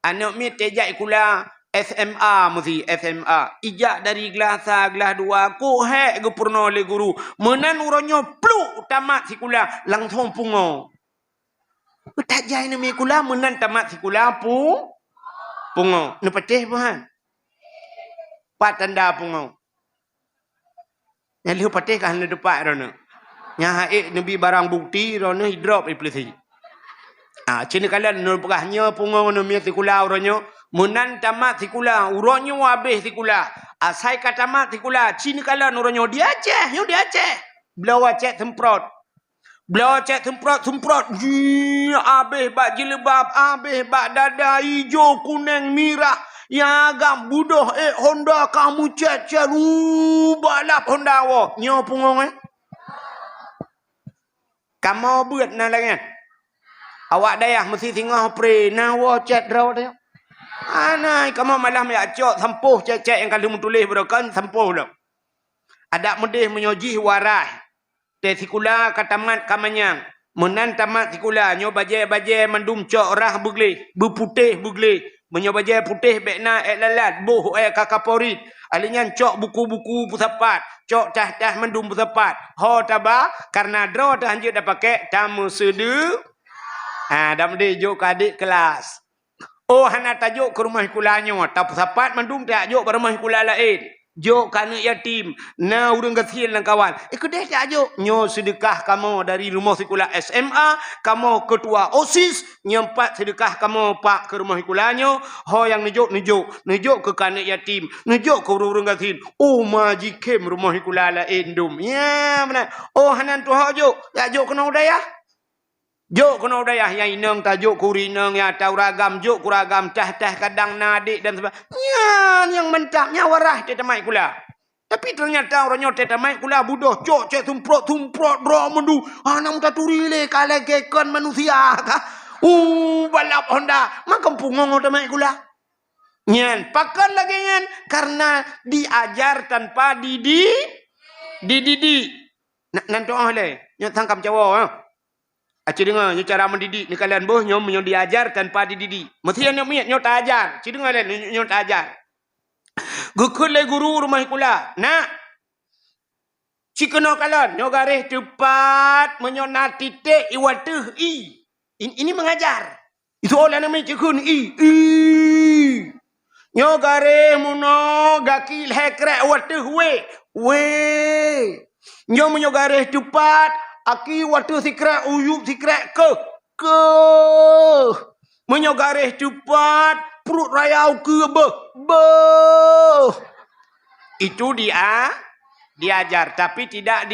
Anak mi tejak kula SMA mesti SMA. Ijak dari gelas 1, gelas 2, ku hek ge purno le guru. Menan uronyo pluk tamat sikula langsung pungo. Tak jai ni mi kula menan tamat sikula pungo. Ne petih bahan. Pat tanda pungo. Yang lu petih kan le depan rono. Yang haik nabi barang bukti rono drop iplisi. Cina kalian nur pegahnya pungo no mi sikula uronyo. Menan tamat sikula uronyo habis sikula. Asai kata tamat sikula cina kalian uronyo dia Aceh. Belau Aceh semprot. Habis bak jilbab, habis bak dada hijau, kuning, merah. Ya agam budoh Honda kamu cet balap Honda wo. Nyo pungong Kamu buat na lagi. Awak dayah mesti tengah pre na wo cet raw dia. Anai kamu malam ya cok sempuh cet yang kalau tulis berakan sempuh dah. Ada medih menyoji warai. Te sikula katamat kamanyang. Menan tamat sikula nyo baje mandum cok rah bugle, berputih bugle. Menyo baje putih bekna lalat, boh kakaporit. Alinyan cok buku-buku pusapat, cok tah mandum pusapat. Ho taba karena draw dah anjir dah pakai tamu sedu. Dah mede juk adik kelas. Oh hana tajuk ke rumah kulanyo, tak pusapat mandum tak juk ke rumah kula lain. Jok kana yatim. Na urang gasil dan kawan. Kedai tak jok. Nyo sedekah kamu dari rumah sekolah SMA. Kamu ketua OSIS. Nyempat sedekah kamu pak ke rumah sekolahnya. Ho yang nejok. Nejok ke kana yatim. Nejok ke urang gasil. Oh majikem rumah sekolah lain dum. Ya benar. Oh hanan tu hak jok. Ya jok kena udayah. Jok kena udayah yang inang tajuk kurinang ya tahu ragam jok kuragam tah kadang nadik dan sebagainya yang mentapnya warah tetamai kula. Tapi ternyata orangnya tetamai kula budoh cok cek tumprot bro mendu anam taturi le kala kekon manusia ka. Balap Honda makam pungong tetamai kula. Nyan pakan lagi nyan karena diajar tanpa didi. Nanti le nyo tangkap Jawa Aci dengar nyo cara mendidik ni kalian boh nyo diajar tanpa dididik. Mesti nyo miat nyo tak ajar. Ci dengar nyo tak ajar. Gukul le guru rumah kula. Nak. Ci kena kalian nyo garis tepat menyona titik iwatuh i. Ini mengajar. Itu oleh nama cikun i. Nyo garis muno gakil hekrek watuh we. Nyo menyo garis tepat aki waktu sikrak uyup sikrak ke menyogaris cepat perut rayau ke itu diajar tapi tidak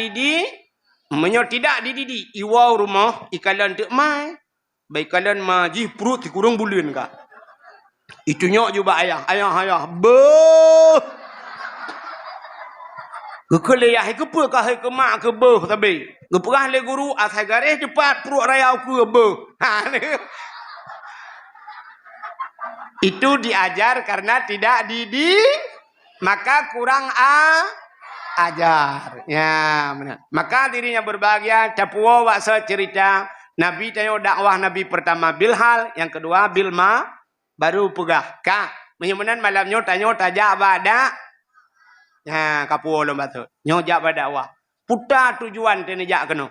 tidak dididik iwau rumah ikalan tak mai baik kalian maji perut dikurung bulan kak itu nyok juga ayah Kuliah ke apa kah ke mak ke beuh tapi. Geperah le guru asal garis cepat perut rayau ke beuh. Itu diajar karena tidak didik maka kurang ajar. Ya, benar. Maka dirinya berbahagia capuo waksa cerita Nabi tayo dakwah Nabi pertama Bilhal, yang kedua Bilma baru pegah. Kak, menyemenan malamnya tanyo tajak badak. Ya, kapuo lom batu. Nyo jak dakwah. Puta tujuan tene jak keno.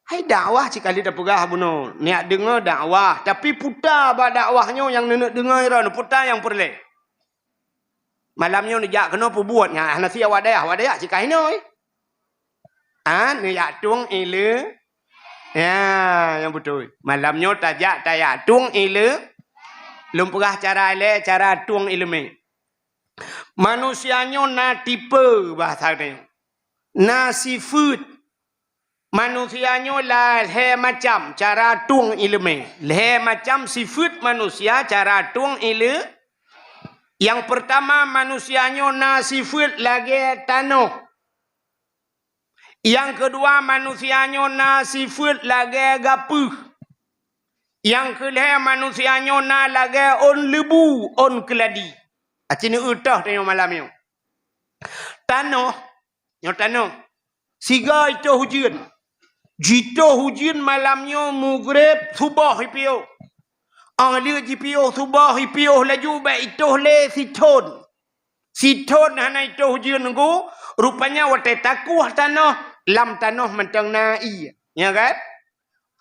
Hai dakwah cikali dah pegah buno. Niat dengar dakwah, tapi puta ba dakwahnya yang nenek dengar ira puta yang perle. Malamnya ni jak keno pu buat nya nasi wadaya cikai noi. Ni jak tung ile. Ya, yang betul. Malamnya tajak tayak tung ile. Lum pegah cara tuang ilmu. Manusianya na tipe bahasa dia. Na sifat. Manusianya lah macam cara tuang ilmu. Macam sifat manusia cara tuang ilmu. Yang pertama manusianya na sifat lagi tanah. Yang kedua manusianya na sifat lagi gapuh. Yang kelih manusianya na lagi on lebu, on keladi. Acini utah tanya malam ni. Tanah. Siga itu hujan. Jito hujan malamnya maghrib subuh hipio. Dia jipio subuh hipio laju baik itu le siton. Siton hana itu hujan nunggu. Rupanya wate takuh tanah. Lam tanah mentang nai. Ya kan?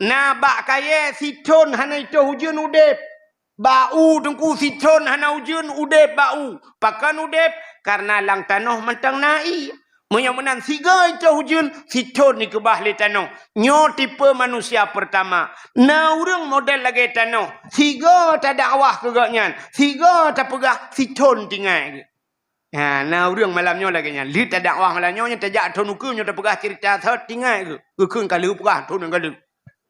Na bak kaya siton hana itu hujan udep. Bau tengku siton hana hujan udep bau. Pakan udep karena lang tanah mentang nai. Menyamunan siga itu hujan siton ni kebah le tanah. Nyo tipe manusia pertama. Na urang model lagi tanah. Siga tak dakwah kegaknya. Siga tak pegah siton tinggal. Ha, na urang malamnya lagi nya. Li tak dakwah malamnya nya tajak tonuku nya tak pegah cerita thot tinggal ke. Keun kalau pegah tonun kalau.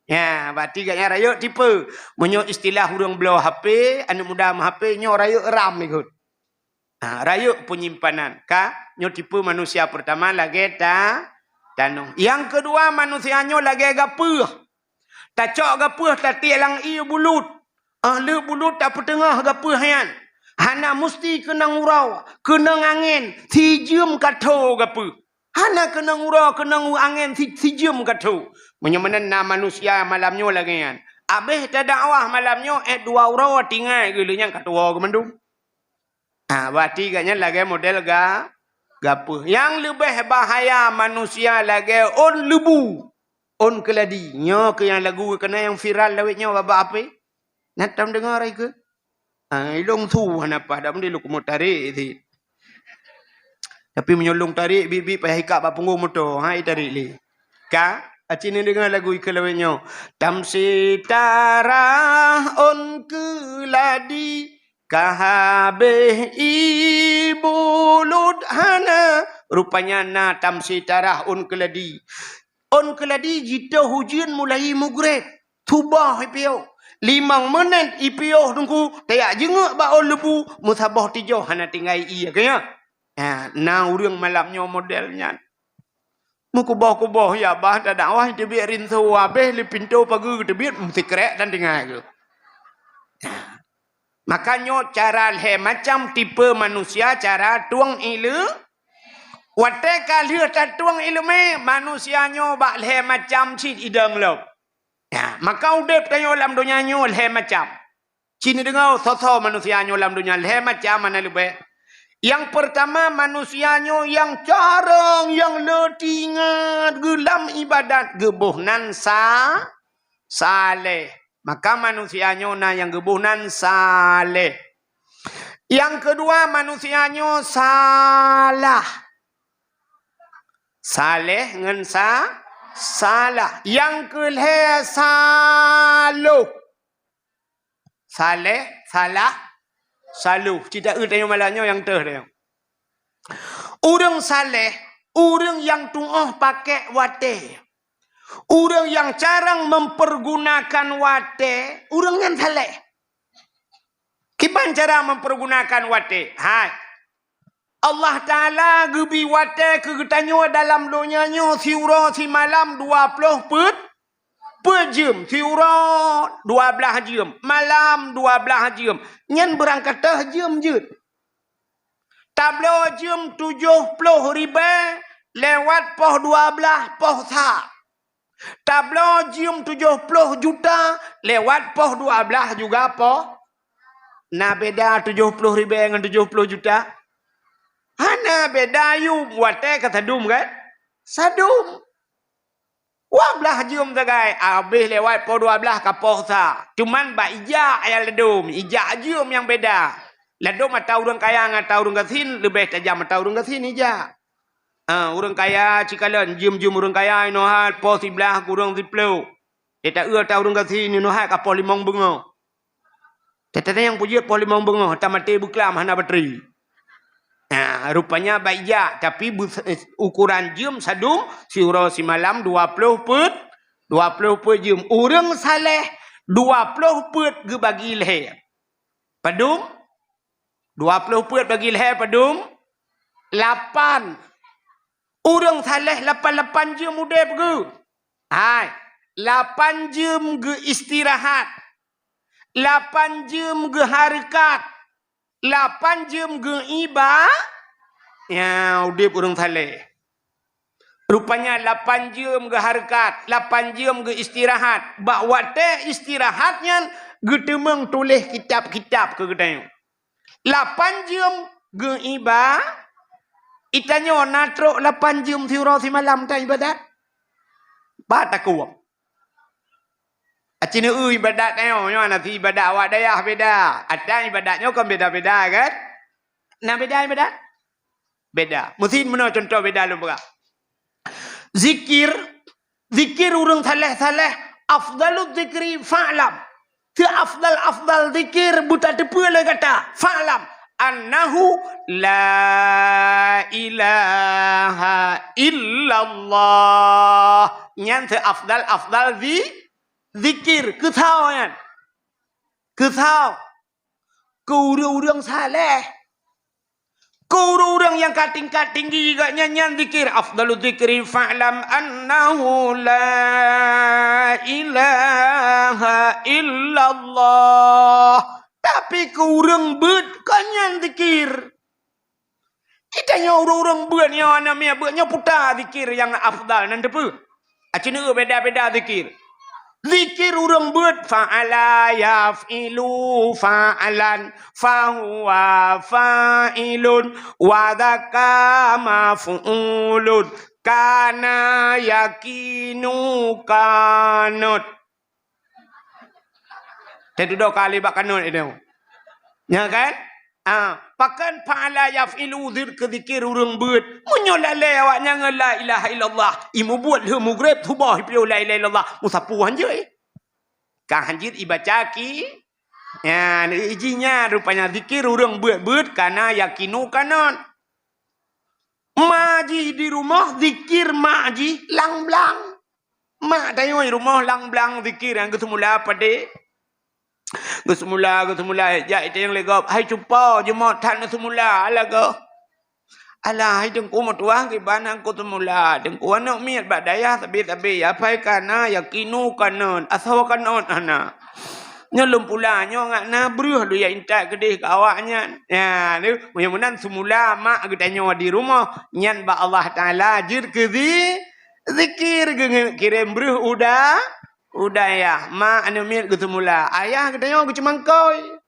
Ya, berarti gaknya rayuk tipe. Menyo istilah urang belau HP, anak muda HP nyo rayuk ram ikut. Rayuk penyimpanan. Nyo tipe manusia pertama lagi tanong. Yang kedua manusia nyo lagi gapuh. Tak cok gapuh tak tiang i bulut. Le bulut tak petengah gapuh yan. Hana mesti kena ngurau, kena angin, si jam kato gapuh. Hana kena ngurau, kena angin, si jam kato. Menyamanan manusia malamnya lagi yan. Abih tak dakwah malamnya dua urau tinggal gilinya katua kemandung. Berarti katnya lagi model gapuh. Yang lebih bahaya manusia lagi on lebu. On keladi. Nya ke yang lagu kena yang viral lawitnya bapa apa? Natam dengar ke? Ilong tu apa? Dak mesti lu kemu tarik ti. Tapi menyolong tarik bibi payah hikap ba punggung motor. Tarik li. Acini dengar lagu ikalawitnya. Tamsi tarah on keladi. Kahabeh ibulut hana. Rupanya na tamsi tarah on keladi. On keladi jita hujan mulai mugret. Tubah ipio. 5 minit ipio tunggu. Tayak jenguk ba on lebu. Musabah tijau hana tinggal iya kaya. Na urang malamnya modelnya. Mukubah-kubah ya bah tak dakwah tebik rinso habis li pintu pagi tebik mesti kerek dan tinggal. Makanya cara macam tipe manusia cara tuang ilu. Wate kali tak tuang ilu manusianya bak macam cid idang lo. Maka udep tayo dalam dunia nyo macam. Cini dengar sosok manusianya dalam dunia macam mana lebih. Yang pertama manusianya yang jarang, yang letingat, gelam ibadat, gebuhnan saleh. Maka manusianya yang gebuhnan saleh. Yang kedua manusianya salah. Saleh ngan salah. Yang kelih saluh. Saleh, salah, saluh. Tidak ada malahnya yang dia. Orang saleh, orang yang tungah pakai wate. Orang yang jarang mempergunakan wate, orang yang saleh. Kipan cara mempergunakan wate? Allah Ta'ala gebi wate kegetanyo dalam donyanya siura si malam 20 per jam. Siura 12 jam. Malam 12 jam. Nyen berangkat jam je. Tablo jam 70 ribu lewat poh 12 poh sa. Tablo jam 70 juta lewat poh 12 juga poh. Nah beda 70 ribu dengan 70 juta. Hana beda yu wate kata dum kan? Sadum. Wah belah jam tagai. Habis lewat poh 12 ke poh sa. Cuman ba ijak yang ledum. Ijak jam yang beda. Ledum atau orang kaya atau orang gasin lebih tajam atau orang gasin ijak. Orang kaya cikalan jam-jam orang kaya ino hal poh 11 kurang 10. Kita atau orang gasin ino hal ke poh 5 bunga. Tetap yang puji poh 5 bunga. Tamati buklam hana bateri. Rupanya baik tapi ukuran jam sadum siura si malam 20 per jam. Orang saleh 20 per ge bagi leher. Padum 20 per bagi leher padum 8. Orang saleh 8 jam udep ge. 8 jam ge istirahat. 8 jam ge harikat. 8 jam ge ibadah. Ya, udip orang saleh. Rupanya 8 jam ke harakat, 8 jam ke istirahat. Bak waktu istirahatnya getemeng tulis kitab-kitab ke gedang. 8 jam ke ibadah. Itanya natrok 8 jam tiura si malam tak ibadat. Ba takuam. Acina ibadat nyo nanti ibadat awak dayah beda. Ada ibadatnya kan beda-beda kan? Nah beda ibadat? Beda. Mesti mana contoh beda lu berapa? Zikir urang saleh afdalul zikri fa'lam. Ti afdal zikir buta depa le kata fa'lam annahu la ilaha illallah. Nyan ti afdal zikir cứ thao nyan. Cứ thao. Urang saleh. Kau orang yang tingkat tinggi juga nyanyian zikir. Afdalu zikri fa'lam annahu la ilaha illallah. Tapi kau orang bet kanyan zikir. Itanya orang-orang bet yang namanya betnya putar zikir yang afdal nanti apa? Acina beda-beda zikir. Zikir urang buat fa'ala yaf'ilu fa'alan fahuwa fa'ilun wadaka maf'ulun kana yakinu kanut. Jadi 2 kali bak kanut itu. Ya kan? Pakan fa'ala yaf'ilu zikir urang buat. Menyolale awaknya la ilaha illallah. Imu buat le mugrib tubah piu la ilaha illallah. Musapu hanjir. Kang hanjir ibaca ki. Ya, ijinya rupanya zikir urang buat karena yakinu kanon. Maji di rumah zikir maji lang-blang. Mak tayoi rumah lang-blang zikir yang kesemula pada Semula ya itu yang legap. Hai cupa jemaat tan semula alaga. Alah hai dengku matuah ke banang ko semula. Dengku anak miat badaya tapi apa kana yakinu kanon asawa kanon ana. Nyolom pula nyo ngak na bruh lu ya intak kedih ke awaknya. Ya ni mudah-mudahan semula mak kita nyo di rumah nyan ba Allah taala jir ke zikir kirim bruh udah ya, mak anu miat ke semula. Ayah katanya ke cemangkoi.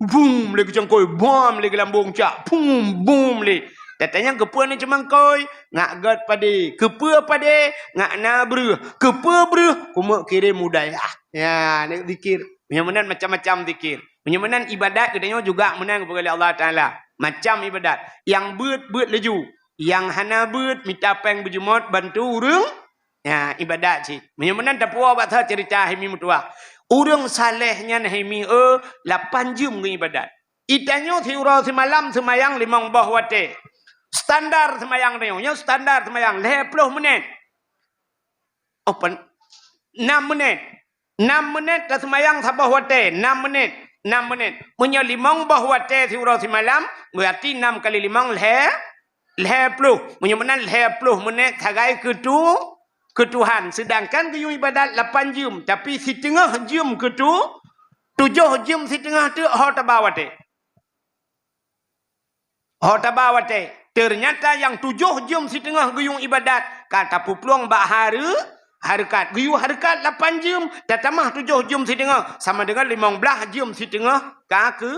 Boom, le ke cemangkoi. Bom, le ke lambung cak. Boom, le. Datanya kepa ni cemangkoi. Ngak gat pade. Kepa pade. Ngak na beruh. Kepa beruh. Kumak kirim mudah ya. Ya, ni zikir. Menyamanan macam-macam zikir. Menyamanan ibadat katanya juga menang kepada Allah Ta'ala. Macam ibadat. Yang bet leju. Yang hana bet minta peng berjumut bantu urung. Ya, ibadat sih. Menyamanan tak puas baca cerita himi mutua. Urang salehnya himi 8 jam ke ibadat. Itanya tiura semalam semayang 5 bah wate. Standar semayang dia. Yang standar semayang 10 menit. Open 6 menit. 6 menit dah semayang sabah wate. 6 menit. Punya 5 bah wate tiura semalam berarti 6 kali 5 10. Menyamanan 10 menit sagai ke Tuhan. Sedangkan kayung ibadat 8 jam. Tapi setengah jam ke 7 jam setengah tu hotabawate. Ternyata yang 7 jam setengah kayung ibadat. Kata pupluang bak harakat. Kayung harakat 8 jam. Dah tambah 7 jam setengah. Sama dengan 15 jam setengah ke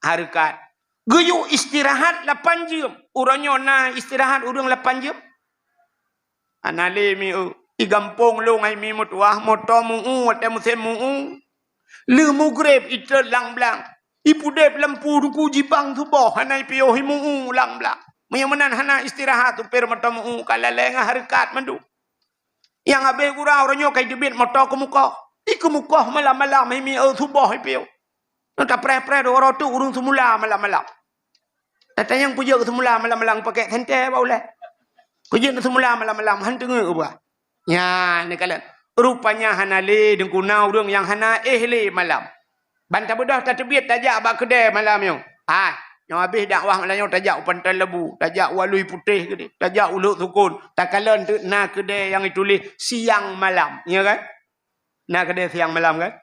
harakat. Kayung istirahat 8 jam. Orangnya nak istirahat urang 8 jam. Anale mi igampong lo ngai mi mutuah motor muu te musim muu le mugreb ite lang blang ipu dep lampu duku jipang tu boh hanai pio hi muu lang blang menyamanan hana istirahat tu per motor muu kala lenga harakat mandu yang abe gura oranyo kai debit motor ke muka iku muka malam-malam mi tu boh hi pio nta pre do oro tu urung semula malam-malam datang yang puja ke semula malam-malam pakai sente ba boleh Kujin semula malam-malam hantu ngeuba. Ya, ni kala rupanya hanale dengku nau urang yang hana le malam. Banta bedah tak tebiat tajak bak kedai malam yo. Yang habis dakwah malam yo tajak pantai lebu, tajak walui putih gede, tajak uluk sukun. Tak kalan tu na kedai yang ditulis siang malam, ya kan? Na kedai siang malam kan?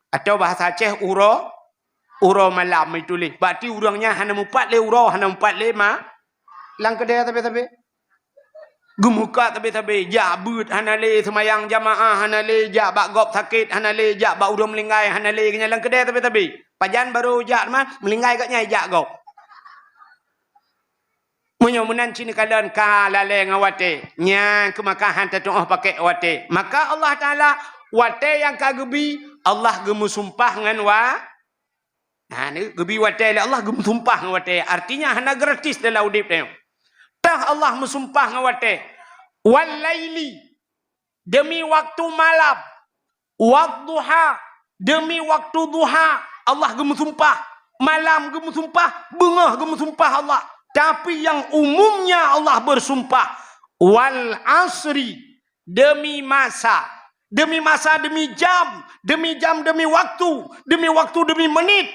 Atau bahasa Aceh uro malam ditulis. Berarti urangnya hana 4 le uro, hana 4 le ma. Lang kedai tapi Gemuka tabe-tabe, jak beut hanale semayang jamaah hanale, jak bak gop sakit hanale, jak bak udung melinggai hanale kenyalang kedai tabe-tabe. Pajan baru jak mah melinggai kat nyai jak gop. Munyo menan cini kalan ka lale ngawate, nya kemakahan tatuh pakai wate. Maka Allah Taala wate yang kagebi Allah gemu sumpah ngan wa. Nah ni gebi wate Allah gemu sumpah ngan wate. Artinya hana gratis dalam udip ni. Tah Allah mensumpah ngawate wal laili demi waktu malam wadduha demi waktu duha Allah gemu sumpah malam gemu sumpah bengah gemu sumpah Allah tapi yang umumnya Allah bersumpah wal asri demi masa demi jam demi waktu demi menit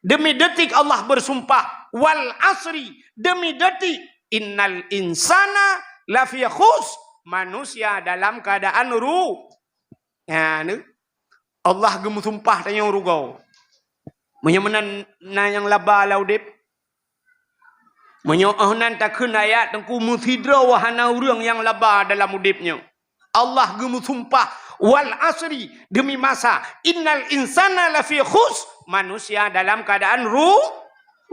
demi detik Allah bersumpah wal asri demi detik innal insana lafi khus manusia dalam keadaan ya ni Allah gemu sumpah tanya rugau menyemenan na yang laba laudip menyoahnan takun ayat tengku muthidra wahana urang yang laba dalam udipnya Allah gemu sumpah wal asri demi masa innal insana lafi khus manusia dalam keadaan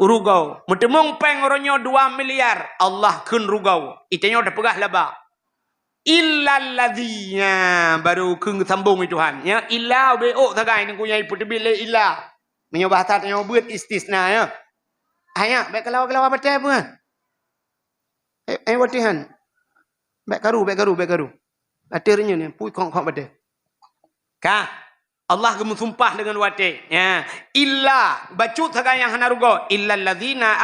rugau. Mutemung peng oronyo 2 miliar. Allah kun rugau. Itanya udah pegah laba. Illal ladzina baru kun sambung itu Tuhan. Ya illa bo tagai nang kunyai putibile illa. Menyo bahasa tanya buat istisna ya. Aya baik kalau apa teh apa. Watihan. Baik karu. Atirnya ni pui kong bade. Ka Allah gemu sumpah dengan wate ya illa bacut saga yang hana rugo illa alladzina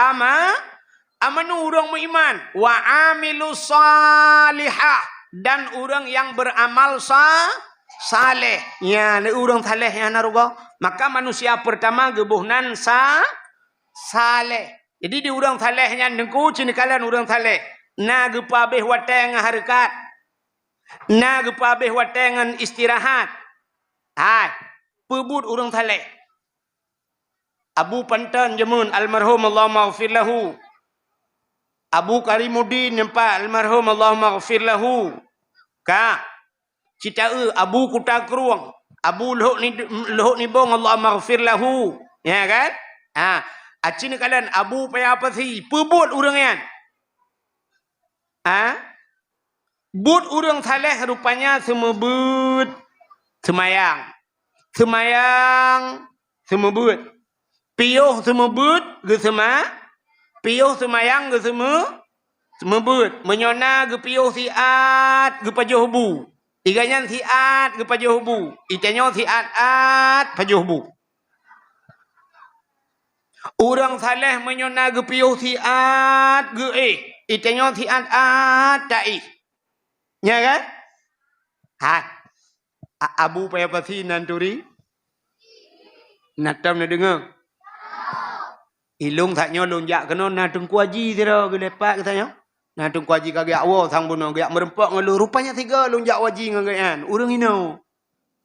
amanu urang beriman wa amilus salihah dan urang yang beramal saleh ya ni urang saleh yang hana rugo maka manusia pertama gebuhnan saleh jadi di urang salehnya dengku cini kalian urang saleh na gepabeh wate ngaharikat na gepabeh wate ngan istirahat. Hai, pebut urang saleh. Abu Pantan Jamun almarhum Allah maghfir lahu. Abu Karimuddin nampak almarhum Allah maghfir lahu. Ka cita Abu Kutakruang, Abu Lohok ni bong Allah maghfir lahu. Ya kan? Acin kalian Abu paya apa sih? Pebut urang yan. But urang saleh rupanya semebut semayang semebut piuh semebut ge piuh semayang ge semebut menyona ge piuh siat ge pajuh bu iganyan siat ge pajuh bu itanyo siat pajuh bu urang saleh menyona ge piuh siat ge itanyo siat tai nya kan Abu payah pasti nanturi natam na dengar ilung taknya lonjak kena natung kuaji tira gelepak katanya natung kuaji kagak awo sang buno gak merempak ngelu rupanya 3 lonjak waji ngagayan urang ino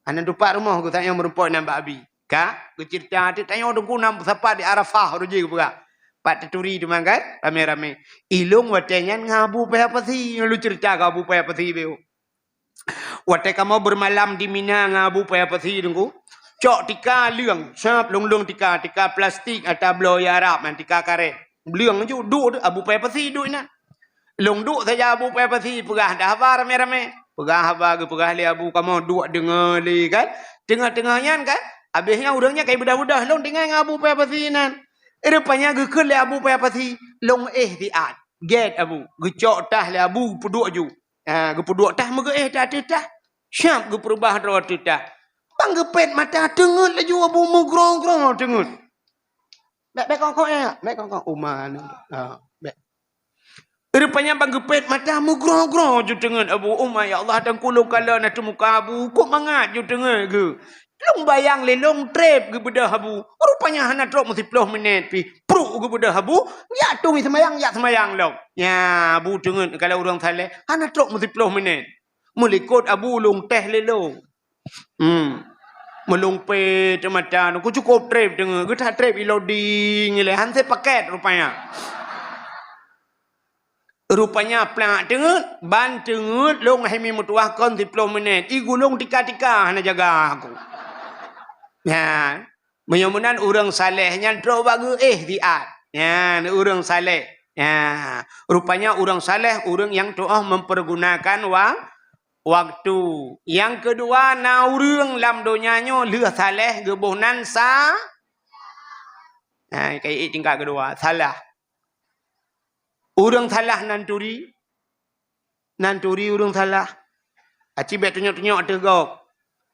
anan tupak rumah ku tanya merempak nambah abi ka ku cerita tanya dengku nam sapa di Arafah roji ku pega pat tuturi tu mangkat rame-rame ilung watenya ngabu payah pasti ngelu cerita ka abu payah pasti beo wate kamu bermalam di Mina ngabu payah pasti dengku cok tika liang siap long tika plastik atau bloy Arab man tika karet liang ju duk abu payah pasti duk na long duk saja abu payah pasti pegah dah hafar rame-rame pegah hafar pegah li abu kamu duk dengar li kan tengah-tengahnya kan habisnya urangnya kayak budak-budak long dengar ngabu payah pasti nan rupanya gekul li abu payah pasti long tiat get abu gecok tah li abu peduk ju gepuduk tah mege tah siap ge perubah ro tah bang gepet mata tengut laju abu mugrong-grong tengut bek kongkong bek kongkong uman bek rupanya bang gepet mata mugrong-grong ju tengut abu ya Allah dan kulo kala na muka abu kok mangat ju tengut ge long bayang le long trip ge bedah abu rupanya hana drop mesti 10 minit pi pro ge bedah abu ya tu semayang long ya abu tengut kalau orang saleh hana drop mesti 10 minit melikut abu long teh le long melumpe macam aku cukup trip dengan kita trip loading le hanse paket rupanya Rupanya pelak dengut, ban dengut, long hai mi mutuah kon 10 minit. I gulung tika-tika hana jaga aku. Ya, menyumunan urang salehnya dro bagu diat. Ya, urang saleh. Ya, rupanya urang saleh urang yang doa mempergunakan waktu. Yang kedua, na urang lam donyanya leuh saleh gebuhnan sa. Nah, kayak tingkat kedua, salah. Urang salah nanturi urang salah. Aci bet tunjuk-tunjuk tegok.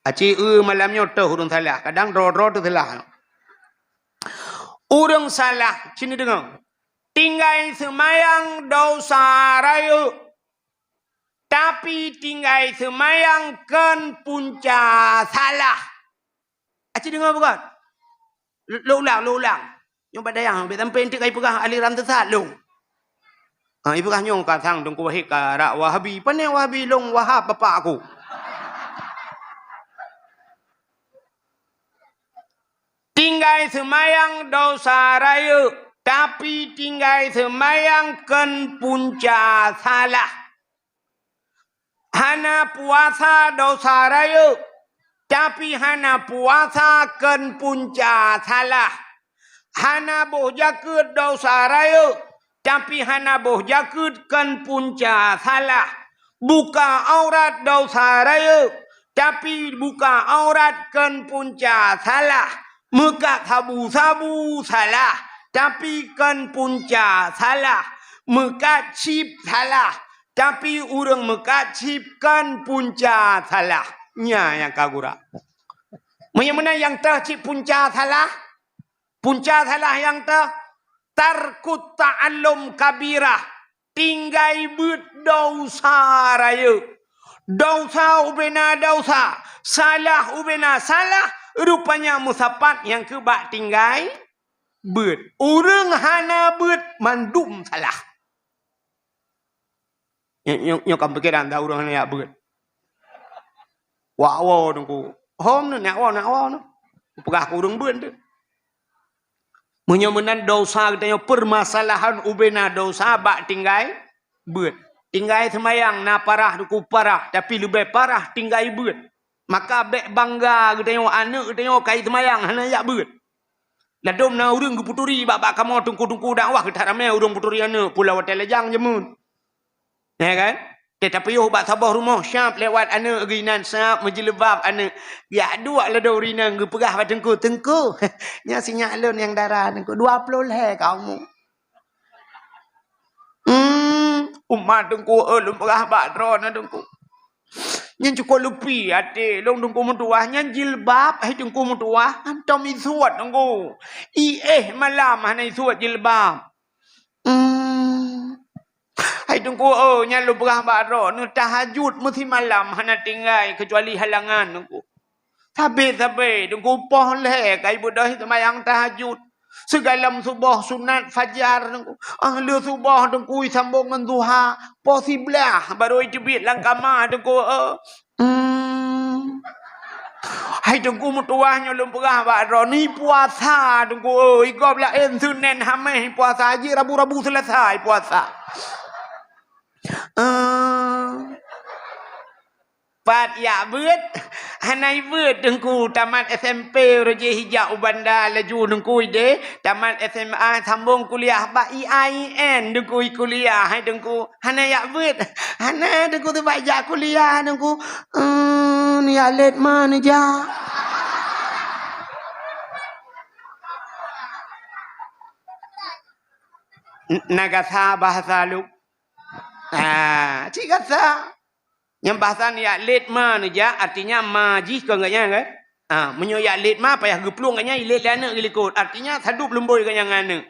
Aci malamnya teh urang salah. Kadang ro tu salah. Urang salah, sini dengar. Tinggal semayang dosa raya. Tapi tinggal semayang kan punca salah. Aci dengar bukan? Lo ulang. Yang pada yang sampai entik kai pegah aliran tersat lo. Ibu kah nyong kasang dong ku wahik ka Wahabi. Pane Wahabi long Wahab bapak aku. Tinggal semayang dosa raya, tapi tinggal semayang kan punca salah. Hana puasa dosa raya, tapi hana puasa kan punca salah. Hana boh jakut dosa raya, tapi hana boh jakut kan punca salah. Buka aurat dosa raya, tapi buka aurat kan punca salah. Mekak sabu-sabu salah, tapi kan punca salah. Mekak cip salah, tapi urang mekak cip kan punca salah. Nya yang kagura. Mana yang tercip punca salah? Punca salah yang tarkut ta'allum kabirah. Tinggai but dosa raya. Dosa ubena dosa. Salah ubena salah. Rupanya musapat yang kebak tinggai but. Urang hana but mandum salah. Yang kamu pikiran dah urang hana ya but. Wow dongku. Hom nak wow. Pegah urang but tu. Menyamanan dosa katanya permasalahan ubena dosa bak tinggai but. Tinggai semayang na parah duku parah. Tapi lebih parah tinggai but. Maka bek bangga katanya anak katanya kai semayang hana yak but. Ladom na urang ke puturi bak kamu tungku-tungku dakwah kita ramai urang puturi anak pulau telejang jemun. Ya kan? Tetapi yo bak sabah rumah syap lewat anak ginan syap menjilbab anak. Ya dua lah do rina ngepegah pada tengku. Nya sinyak lon yang darah tengku 20 leh kamu. Umat tengku lum pegah bak dron tengku. Nyan cukup lupi ate long tengku mutuah nyan jilbab hai tengku mutuah antom isuat tengku. Malam hana isuat jilbab. Hai tengku nyan lu pegah bak dron tahajud mesti malam hana tinggal kecuali halangan tengku. Sabe tengku poh leh kai budah semayang tahajud. Segalam subuh sunat fajar tengku. Ahli subuh tengku sambung dengan duha. Posiblah baru ijibit langkama tengku. Hai tengku mutuahnya lum pegah bak ni puasa tengku. Igop lah Senin Hamis puasa haji Rabu selesai puasa. Pat ya beut hanai beut tengku tamat SMP Raja Hijau Bandar laju tengku ide tamat SMA sambung kuliah ba IAIN tengku kuliah hai tengku hanai ya beut hana tengku tu baca kuliah tengku ni alet mana ja nagasa bahasa lu cik kata yang bahasa ni alet mana ja artinya maji ke enggaknya kan menyoyak alet ma payah geplung katnya alet lana gelikut artinya sadup lemboi ke yang ane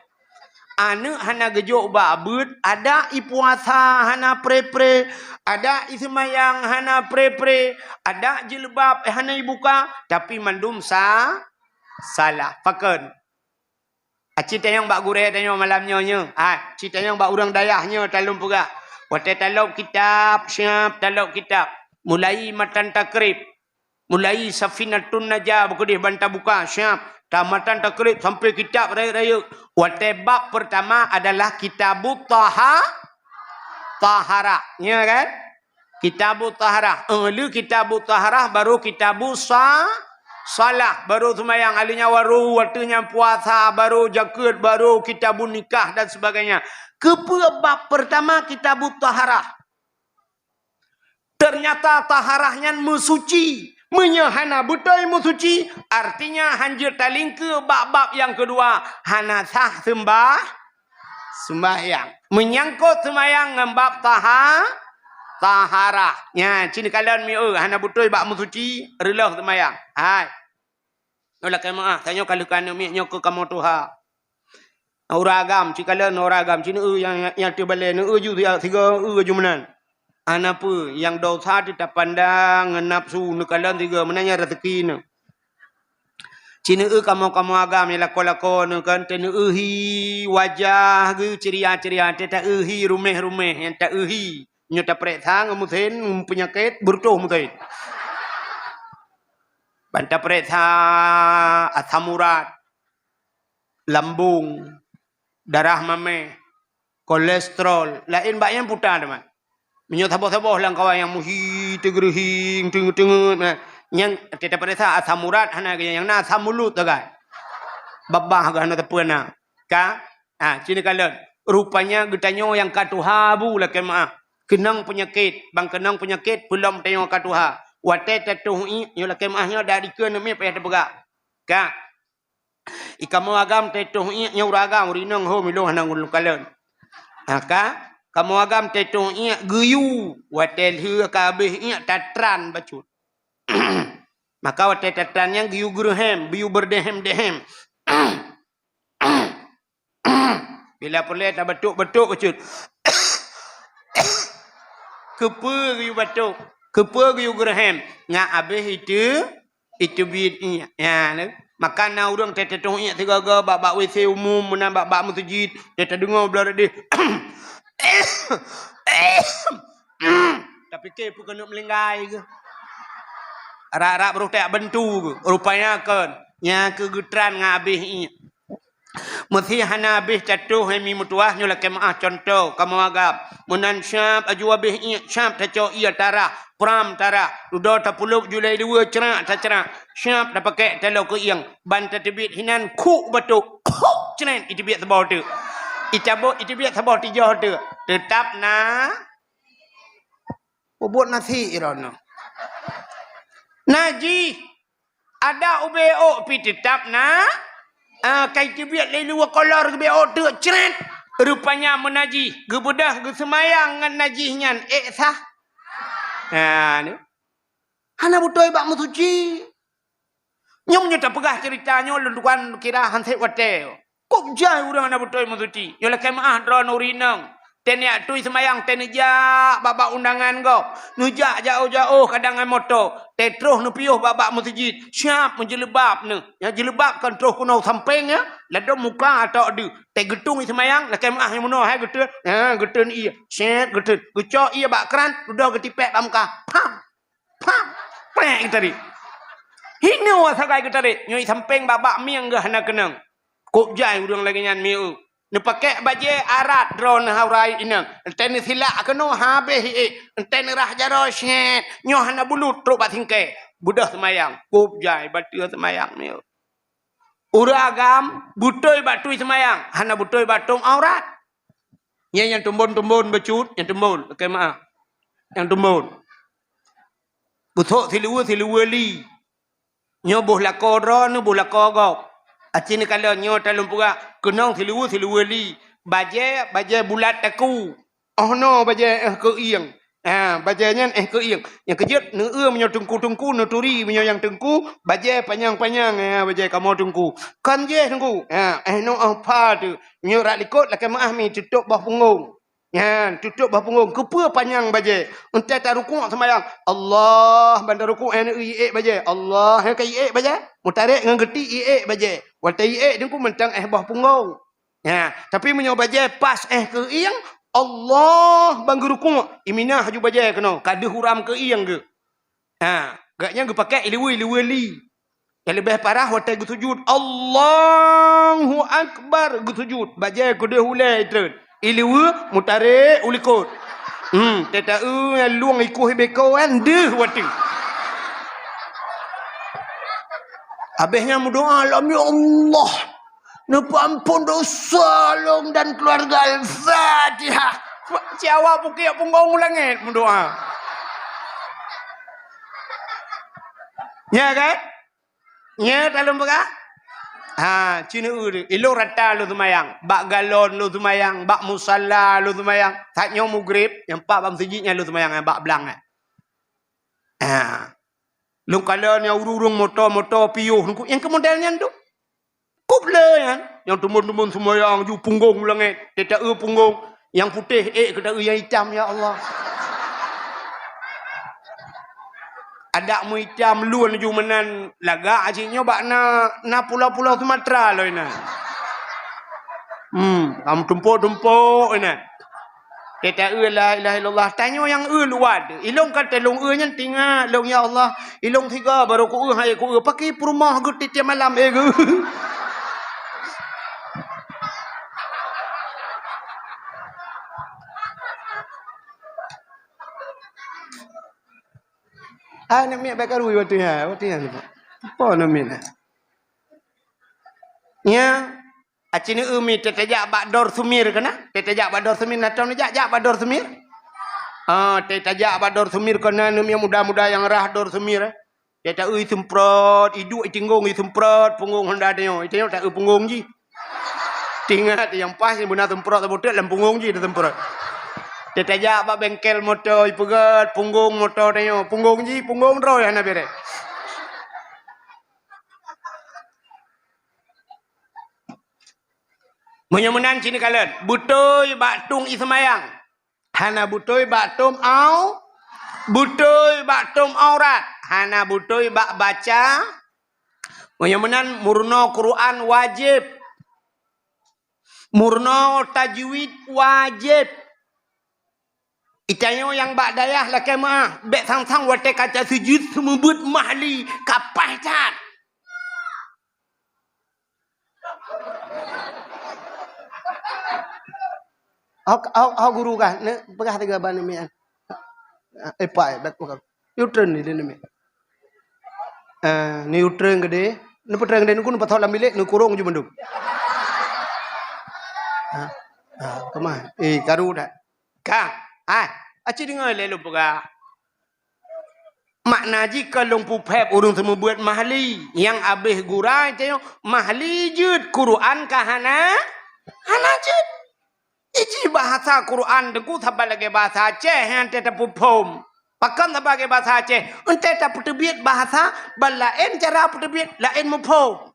hana gejok ba beut ada ipuasa hana pre ada ismayang hana pre ada jilbab hana ibuka tapi mandum salah fakon cita yang bak gure tanya malamnya cita yang bak urang dayahnya talum pegak wate talaup kitab siap talaup kitab mulai matan takrib mulai safinatun najah buku bantah buka siap tamatan takrib sampai kitab raya-raya wate bab pertama adalah kitabut taharah. Ya kan? Kitabu taharah. Lu kitabu taharah baru kitabu salah. Baru semayang alinya waru. Waktunya puasa. Baru jaket. Baru kitabu nikah dan sebagainya. Bab pertama kitabu taharah. Ternyata taharahnya mesuci. Menyahana betul mesuci. Artinya hanjir taling ke bab-bab yang kedua. Hana sah sembahyang. Menyangkut sembahyang dengan bab taharah. Ya, cini kalian hana betul bab mesuci. Relah sembahyang. Hai. Olah kemaah. Tanya kalau kanu ke kamu Tuhan. Oragam, cik kalian oragam. Cini yang terbalik. Ju tiga ju menan. Apa yang dosa tidak pandang nafsu nekalan tiga menanya rezeki ni. Cina kamu agam yang lako kan tena wajah ke ceria tak rumeh yang tak nyo tak periksa ngamusin penyakit bertuh mutin. Banta periksa asam urat, lambung, darah mame, kolesterol, lain banyak putar teman. Minyak saboh-saboh lang kawan yang muhi tegerhing tengah yang tidak periksa asam urat hana yang na asam mulut kan. Babah kan ada pernah. Ka? Sini kalian rupanya getanyo yang katuhabu lah kemaah. Kenang penyakit, bang kenang penyakit belum tengok katuha. Wate tatuhi yo lah kemaahnya dari ke nemi payah tebegak. Ka? Ikamu agam tatuhi nya uragam urinang ho milo hanang kalian. Ka? Kamu agam tetung iak geyu. Watel hu kabeh iak tatran bacut. Maka watel tatran yang geyu gerhem. Biu berdehem-dehem. Bila perlet dah batuk-batuk bacut. Kepa geyu batuk. Kepa geyu gerhem. Ngak abeh itu bid iak. Ya, makan na urang tetung iak tiga-tiga. Bak-bak WC umum. Menang bak-bak masjid. Dia tak dengar belah dia. Tapi ke pun kena melinggai ke. Arak-arak baru tak bentu ke. Rupanya kan. Yang kegetran dengan habis ini. Mesti hana habis catuh hemi mutuah. Nyolah kemaah contoh. Kamu agap. Menan syab aju habis ini. Syab tak cok iya tarah. Pram tarah. Dudah tak puluh Julai 2 cerak tak cerak. Syab tak pakai talau ke yang. Banta tebit hinan kuk batuk. Kuk ceran. Itu biar sebab tu. Icabut itu biar sabah tiga tu. Tetap na buat nasi irana. Naji ada ubeo pi tetap na kai tu biar lelu kolor ubeo tu ceret. Rupanya menaji gebedah ge semayang ngan najihnya sah. Ni. Hana butoi bak musuci. Nyong nyata pegah ceritanya lundukan kira hansep wate. Kok jai orang nak betul musuci. Yolah kemaah drone urinang. Tenia tui semayang tenija babak undangan kau. Nujak jauh-jauh kadang dengan motor. Tetruh nu piuh babak masjid. Siap menjelebab nu. Yang jelebab kan terus kuno samping ya. Ladom muka atau ada. Tegetung semayang lah kemaah yang mana hai getun. Getun iya. Set getun. Gecok iya bak keran. Udah getipek bak muka. Pam. Pam. Pek tadi. Hino wasakai tadi. Nyoi samping babak miang gah nak kenang. Kok jai urang lagi nyan miu. Ne pakai baju arat drone haurai inang. Enten silak keno habis enten rah jaro syet. Nyoh hana bulut truk bat singke. Budah semayang. Kok jai batu semayang miu. Uragam butoi batui semayang. Hana butoi batung aurat. Yang tumbun-tumbun becut, yang tumbun. Okey maaf. Yang tumbun. Butok silu li. Nyoh boh lakodron, boh lakogok. Acini kalau nyo talung pura kenong silu li baje bulat taku. Oh no baje ke iang. Bajanya ke iang. Yang kejut ne menyo tungku nuturi menyo yang tungku baje panjang baje kamu tungku. Kan je tungku. No apa tu. Nyo rak likut lah kemaah mi tutup bah punggung. Ya, tutup bah punggung. Kepa panjang baje. Entai tak rukuk semayang. Allah bandar rukuk baje. Allah kai baje. Mutarik dengan geti baje. Watai dengku mentang bah punggung. Ya, tapi menyo baje pas ke iang Allah bang rukuk. Iminah haju baje kena. Kada huram ke iang ke. Gaknya ge pakai liwi. Yang lebih parah watai ge sujud. Allahu akbar ge sujud. Baje kuda hulai terus. Iliwu mutarik ulikut. Teta luang ikuh beko kan deh wati. Habisnya berdoa, ya Allah, ampun dosa long dan keluarga Al-Fatihah. Siapa pukul punggung langit berdoa. Ya kan? Ya dalam bekas. Cina ilo rata lu tumayang, bak galon lu tumayang, bak musalla lu tumayang, taknya mugrib, yang pak bang sejiknya lu tumayang, yang bak belang. Lu kalau yang urung motor piuh, yang kemodelnya tu, kuble yang tumun semayang, ju punggung langit, tidak punggung, yang putih, kita yang hitam ya Allah. Ada mu hitam luan ju menan laga ajinya bak na pulau-pulau Sumatera lo ina. Kamu tumpuk ina. Kita la ilaha illallah tanya yang luad. Ilong kata long nya tinggal long ya Allah. Ilong tiga baru ku hai ku pakai perumah ku tiap malam ku. Nak miak bakarui waktu ya. Apa nak miak? Ya. Acini umi tetajak bakdor sumir kena? Tetajak bakdor sumir natau najak bakdor sumir? Tetajak bakdor sumir kena umi muda-muda yang rah dor sumir. Teta semprot, iduk tinggung semprot punggung hendak dia. Itu tak punggung ji. Tinggal yang pas yang benar semprot betul dalam punggung ji semprot. Tetajak bak bengkel motor ipegat punggung motor dia. Punggung ji, punggung roh yang nak bere. Menyemenan sini kalian. Butoy baktung ismayang. Hana butoy baktum au. Butoy baktum aurat. Hana butoy bak baca. Menyemenan murno Quran wajib. Murno tajwid wajib. Itanyo yang bak dayah lah kemah. Bek sang-sang wate kaca sujud semubut mahli. Kapah cat. How guru kah? Ne pegah tiga ban ni an. Pai bet pegah. Neutron ni ni. Neutron gede. Ne putra gede nu patau lam bilik nu kurung je menduk. Kemah? Karu dah. Kang, aci dengar le lu pegah. Makna jika lumpu pep urung semua buat mahli yang habis gurai tengok mahli jud Quran kahana hana jud. Iji bahasa Quran deku sebagai bahasa Aceh yang tetap pupum. Pakan sebagai bahasa Aceh. Ente tak pertebiat bahasa balain cara pertebiat lain mupum.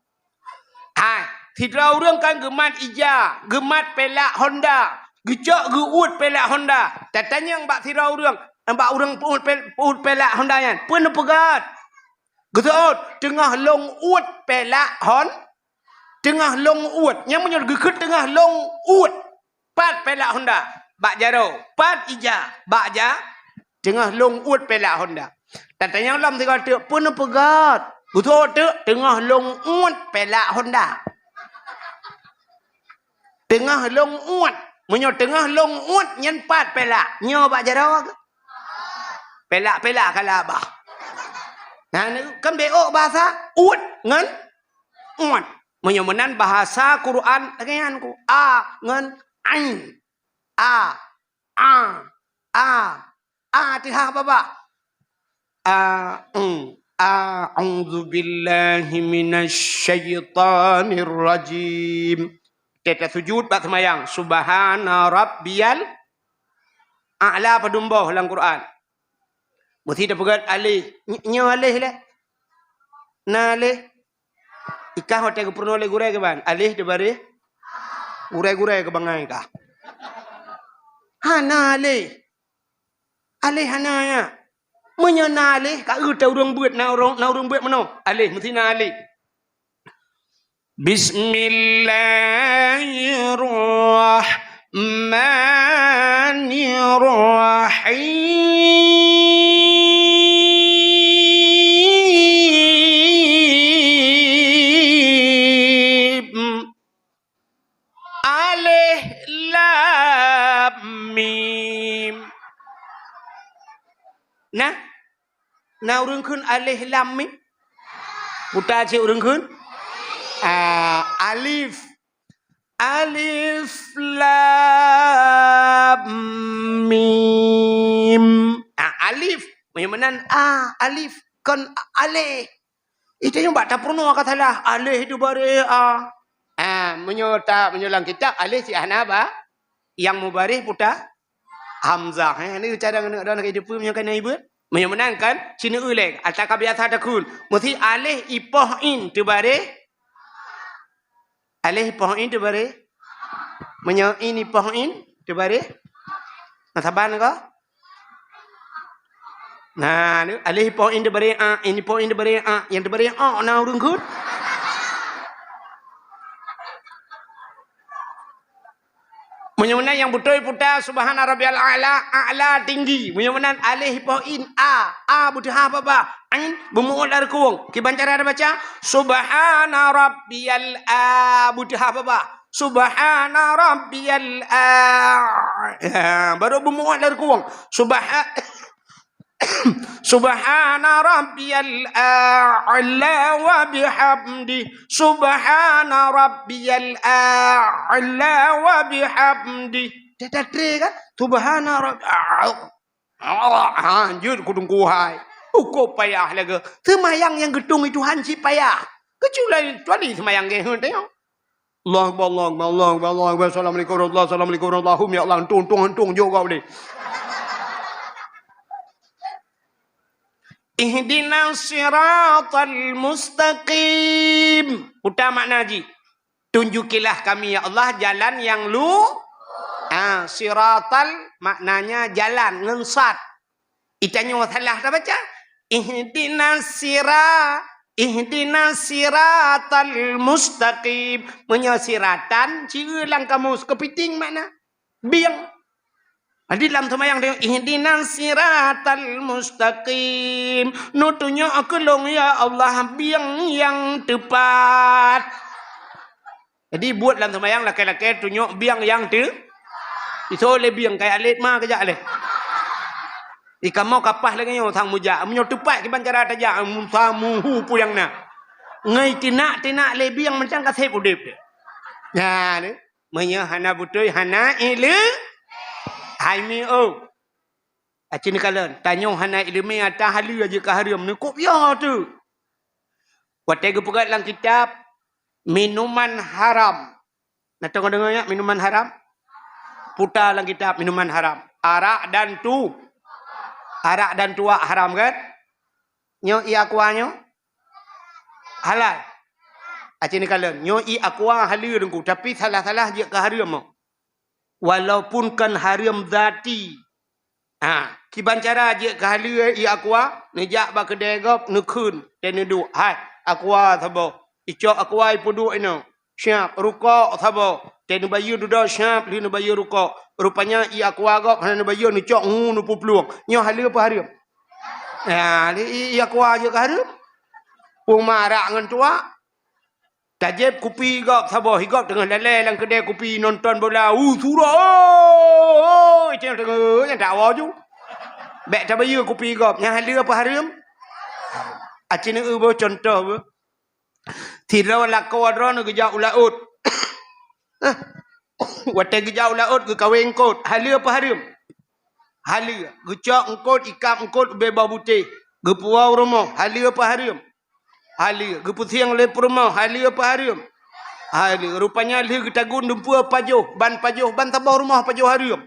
Tidak orang kan gemat ija, gemat pelak Honda, gejak geut pelak Honda. Tatanya yang bak sirau orang, bak orang put pelak Honda yan. Pun pegat. Geut tengah long ut pelak Hon, tengah long ut. Yang menyol gekut tengah long ut. Pat pelak Honda, bak jaro, pat ija, bak ja, tengah long ut pelak Honda. Tatanya lam tiga tu pun pegat. Betul tu tengah long ut pelak Honda. Tengah long ut, menyo tengah long ut nyen pat pelak, nyo bak jaro ke? Pelak kalau abah. Nah, kan beok bahasa ut ngan ut. Menyo menan bahasa Quran dengan ku ngan ain tiha baba a'udzu billahi minasyaitonir rajim. Kita sujud bak semayang subhana rabbiyal a'la padumbuh dalam Quran. Mesti dah pegat alih nyo alih le na alih ikah hotel purno le gurai ke ban alih de bare gurai ke bangai kah? Hana alih hana ya. Menyana alih ka tau urang buat na urang buat mano? Alih mesti na alih. Bismillahirrahmanirrahim. Alif lam mim. na urang khun alif lam mim puta cik urang khun alif lam mim alif menyamanan alif kon alif itu yang tak perlu katalah alif itu baris menyolang kitab alif si apa yang mubaris puta hamzah ini cara ada nak hidup punya kan ibu menyenangkan cina ulek atau biasa takun mesti alif ipoh in tu baris alif ipoh in tu baris menyo ini ipoh in tu baris nasaban ko nah ni alih point dia beri ini point dia beri yang dia beri na urang khun menyamana yang betul putar subhana rabbiyal a'la tinggi menyamana alih point betul apa ba ain bumuul dar kuung kiban cara ada baca subhana rabbiyal betul apa ba subhana rabbiyal baru bumuul dar kuung Subhana rabbiyal a'la wa bihamdi Subhana rabbiyal a'la wa bihamdi Dah kan Subhana rabbiyal anjur kudung kuhai kok payah lagi semayang yang gedung itu hanci payah kecuali tuan semayang ke tengok Allah assalamualaikum warahmatullahi ya Allah tung juga boleh Ihdinas siratal mustaqim. Utama naji. Tunjukilah kami ya Allah jalan yang siratal maknanya jalan ngensat. Itanya salah dah baca. Ihdinas siratal mustaqim. Menyasiratan ciulang kamu kepiting mana? Biang. Di dalam semayang dia ihdinas siratal mustaqim nutunya akulong ya Allah biang yang tepat. Jadi buat dalam semayang laki-laki tunjuk biang yang itu oleh biang kayak alit mah kejak leh. Ikan mau kapah lagi yang sang muja menyo tepat kiban cara tajak musamuhu puyang na. Ngai tinak le biang macam kasih udip dia. Nah ni menyo hana betul hana ile Haimi acini kalian tanya hana ilmu atau halu aja ke haram ni kok ya tu. Watai gepugat dalam kitab minuman haram. Nak tengok dengar ya minuman haram. Putar dalam kitab minuman haram. Arak dan tuak haram kan? Nyo i aquanyo halal. Acini kalian nyo i aqua halu dengku tapi salah-salah je ke haram. Walaupun kan haram zati. Kiban cara je kehalia i aqua nejak ba kedai gop nekun dan nedu. Hai aqua thabo. Ico aqua ipudu ino. Siap ruko thabo. Dan bayu duda siap li bayu ruko. Rupanya i aqua gop hana bayu ni cok nu pupluang. Nyo halia apa haram? I aqua je ke haram. Pung marak ngan tua. Tajib kopi gop sabar higop dengan lalai dalam kedai kopi nonton bola. Surah. Itu yang tengah yang tak awal tu. Baik tak bayar kopi gop. Yang halal apa haram? Acina contoh. Tirau lakau adron ke jauh laut. Watai ke jauh laut ke kawin kot. Halal apa haram? Halal. Gecak engkot, ikap engkot, bebah putih. Gepuau rumah. Halal apa haram? Halal. Geputiang lep rumah. Halal apa haram? Halal. Rupanya halal ketagun dumpua pajuh. Ban tabah rumah pajuh haram.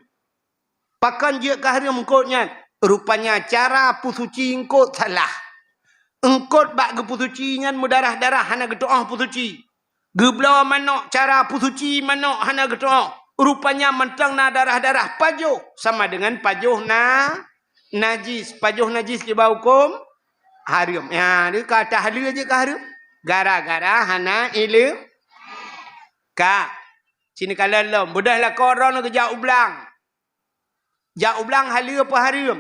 Pakan je ke haram engkotnya. Rupanya cara pusuci engkot salah. Engkot bak gepusuci ngan mudarah-darah hana gedoah pusuci. Geblawa manok cara pusuci manok hana gedoah. Rupanya mentang na darah-darah pajuh. Sama dengan pajuh na najis. Pajuh najis di bawah hukum haram. Ya, dia kata halal aja ke haram. Gara-gara hana ilu. Sini kalian lom. Budahlah korang ke jauh belang. Jauh belang halal apa haram?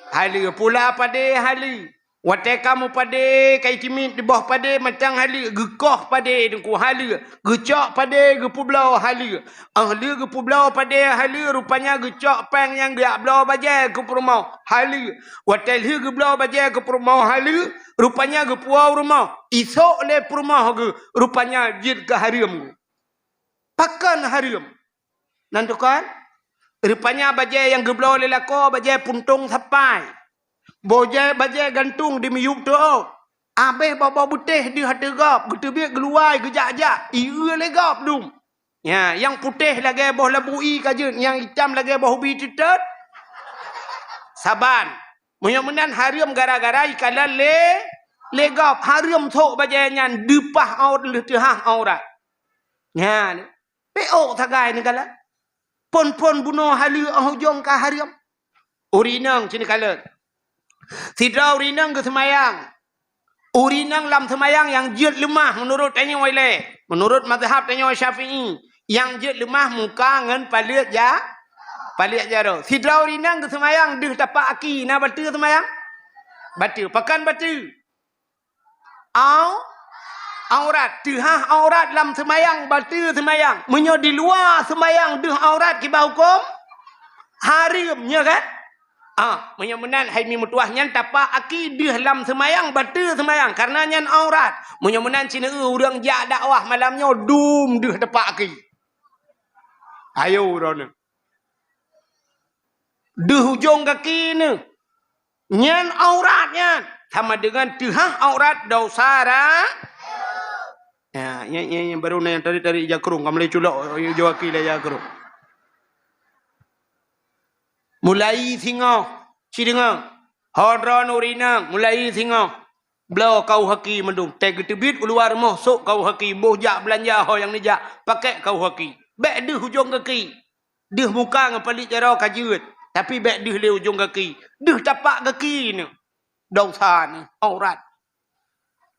Halal. Pula pada halal. Watai kamu pada kai timit di bawah pada macam hala gekoh pada dengku hala gecok pada gepu belau hala ahli gepu belau pada hala rupanya gecok pang yang geak belau bajai ke rumah hala watai he ge belau bajai ke rumah hala rupanya gepu rumah isok le rumah ge rupanya jid ke harim pakan harim nantukan rupanya bajai yang ge belau le lako bajai puntung sapai bajai gantung di miyuk tu. Habis bawa putih di hati gap. Getebik geluai gejak-jak. Iya le gap dum. Ya, yang putih lagi boh labui kajun. Yang hitam lagi boh ubi titat. Saban. Mudah-mudahan harium gara-gara ikalan le gap. Harium tok bajai nyan. Depah aut le tehah aurat. Ya, ni. Peok tagai ni kalan. Pon-pon bunuh halu ahujong ka harium. Urinang sini kalan. Tidak urinang ke semayang. Urinang lam semayang yang jid lemah menurut tanya wale. Menurut mazhab tanya Syafi'i. Yang jid lemah muka ngan palit ja. Palit ja do. Tidak urinang ke semayang. Dih dapat aki. Nak batu semayang? Batu. Pakan batu. Aurat. Dihah aurat lam semayang. Batu semayang. Menyo di luar semayang. Dih aurat kibah hukum. Harimnya kan? Mudah-mudahan hai mi mutuah nyan tapak aki dia lam semayang batu semayang karena nyan aurat. Mudah-mudahan cina urang jak dakwah malamnya dum dia tapak aki. Ayo urang. Di hujung kaki ni. Nyan auratnya sama dengan tuhah aurat dosa ya, yang baru yang tadi jakrung kamu culok jawaki lah jakrung. Mulai singa, si dengar. Hadran urinang, mulai singa. Belau kau haki mendung. Teg tebit keluar rumah, sok kau haki. Boh jak belanja ho yang ni jak. Pakai kau haki. Bek deh hujung kaki. Deh muka ngapalik cara kajut. Tapi bek deh le hujung kaki. Deh tapak kaki ni. Dosa ni, aurat.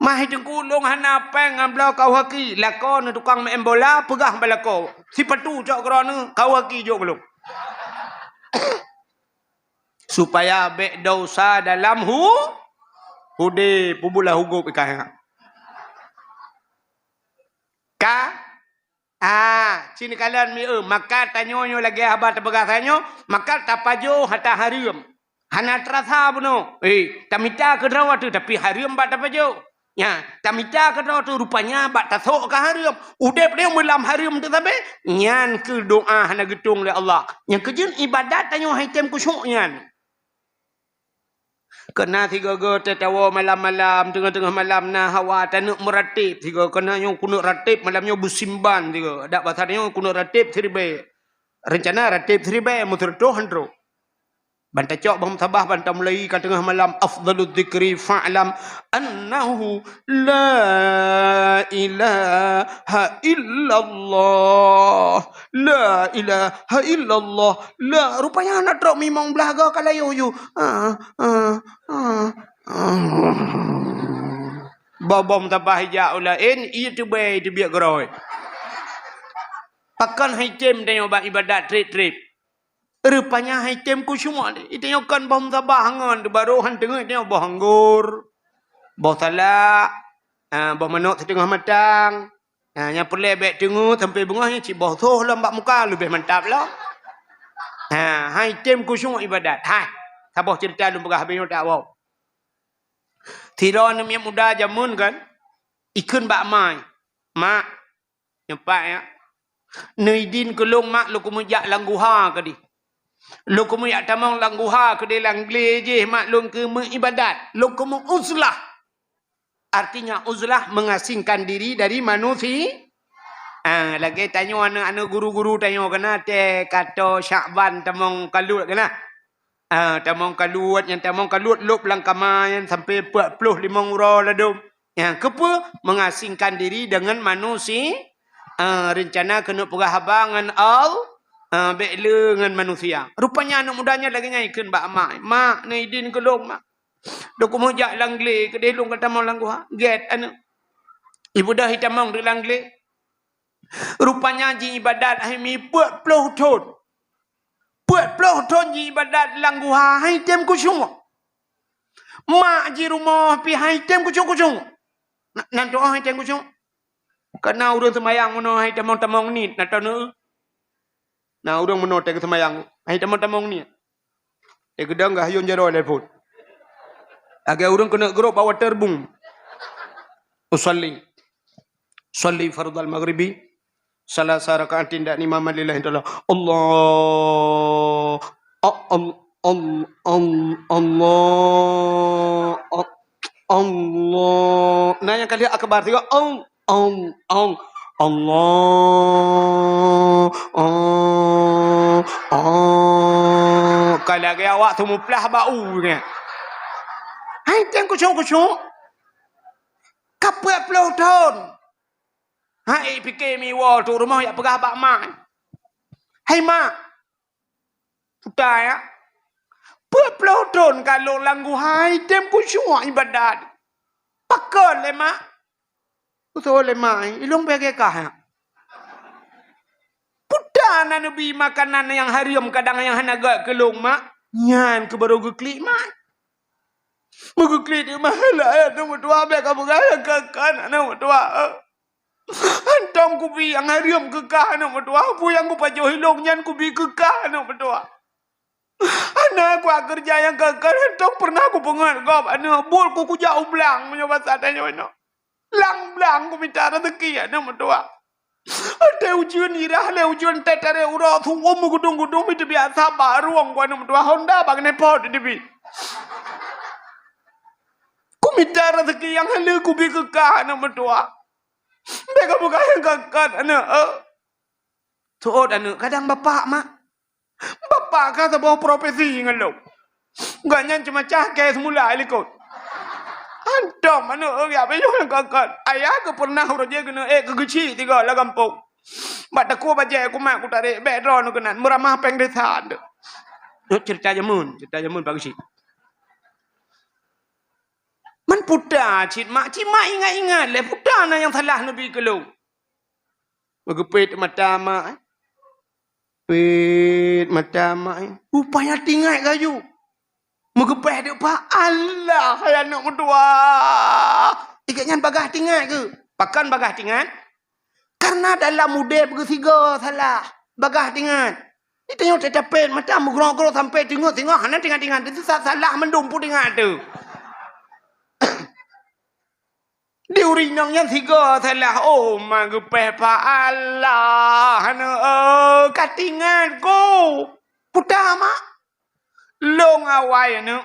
Mah jengkulung hana peng belau kau haki. Lakon tukang main bola, pegah balako. Si patu cok kerana kau haki jok belum. Supaya bek dosa dalam hude pubulah hugup ikan sini kalian mi maka tanyonyo lagi habat bagasanyo maka tapajo hata harium hana terasa buno tamita kedrawa tu tapi harium bat tapajo ya tamita kedrawa tu rupanya bat tasok ka harium udep dia melam harium tu sampai nyan ke doa hana getung le Allah yang kejun ibadat tanyo haitem kusyuk nyan. Kena tiga go tetawa malam-malam tengah-tengah malam nah hawa tanuk meratip tiga kena yang kunuk ratip malamnya busimban tiga dak pasarnya kunuk ratip seribe rencana ratip seribe muterto handro banta cok bam sabah banta mulai kan tengah malam afdalud dzikri fa'lam annahu la ilaha illallah la ilaha illallah la rupanya anak trok mimong belaga kalayo yu babom tabah ja ulain itu be itu biak geroi pakan haitem dan ibadat trip rupanya haitem ku semua ni itu kan bom tabah hangan baru han tengah dia bah anggur bah salak bah manuk setengah matang yang perle bek tengah sampai bengahnya cik bah soh lambak muka lebih mantap lah haitem ku semua ibadat sabah cerita lu pegah habis tak wow tiron yang muda jamun kan ikun bak mai mak nyempak ya neidin kelong mak lu kumujak langguha ke di lu kumujak tamang langguha ke di langle je mak lu ke mengibadat lu kumu uzlah artinya uzlah mengasingkan diri dari manusia lagi tanya anak guru-guru tanya kena te kata Syakban tamang kalut kena tamang kalut yang tamang kalut lop langkamayan sampai 45 euro ladum yang kepa mengasingkan diri dengan manusia rencana kena perahabangan bekle dengan manusia rupanya anak mudanya lagi nyaikun bak mak ni idin kelong mak dok mojak langle ke delong kata mau langguha get anak ibu dah hitamong di langle rupanya ji ibadat mi 40 tahun 40 tahun ji ibadat langguha hai tem ku semua Mak ji rumah pi hai tem kucung-kucung. Nan doa hai tem kucung. Karena urang semayang mono hai tamong-tamong ni na tanu. Na urang mono te semayang hai tamong-tamong ni. E gedang gah yon jaro le pun. Aga urang kena gerok bawa terbung. Usalli fardal maghribi. Salah rakaatin dak imam lillahi taala. Allah Allah. Nanya kali akbar tiga. Allah. Kalau lagi awak tu muplah bau ni. Hai tengok kucung. Kapal pelautan. Hai fikir mi wall tu rumah yang pegah bak mak. Hai mak. Sudah ya. Pelautan kalau langgu hai tem kucung ibadat. Pakon le mak. Betul le mak. Ilong bagi kah? Putana nabi makanan yang harium kadang yang hanaga kelong mak. Nyan ke baru geklik mak. Megeklik di mahala ya nombor 2 bek kamu gaya kekan nombor 2. Antong kubi yang harium kekah nombor 2. Pu yang ku pajo hilong nyan kubi kekah nombor 2. Anak aku kerja yang kekal entong pernah aku pengen gop anak bol ku jauh belang menyoba sadanya mana. Lang belang ku minta rezeki ya nombor 2. Ada ujian irah le ujian tetare uro thu gudung-gudung itu biasa baruang ku nombor 2 Honda bang nepot dibi. Ku minta rezeki yang halu ku bi kekah nombor 2. Mereka bukan yang kakak anak. Tuot anak kadang bapak mak. Bapak kata bawa profesi ngelau. Ganyan cuma cahke semula ilikot. Antam anak ya bejo yang kakak. Ayah ke pernah roje kena kegeci 3 lah kampung. Mak takku baje aku mak ku tarik bedron kenan meramah peng desa. Cerita jamun bagus sih. Man puda cik mak ingat le puda na yang salah nabi kalau. Megepit mata mak. Pit mata mak. Upaya tinggal kayu. Megepit dia pak Allah hai anak berdua. Ikatnya bagah tinggal ke? Pakan bagah tinggal? Karena dalam muda bertiga salah. Bagah tinggal. Ini tengok tetapin mata mugrong-grong sampai tengok hana tinggal. Itu salah mendumpu tinggal tu. Diurinang yang 3 salah. Oh magepeh pa Allah. Katingan ko. Pudah mak. Long awai anu.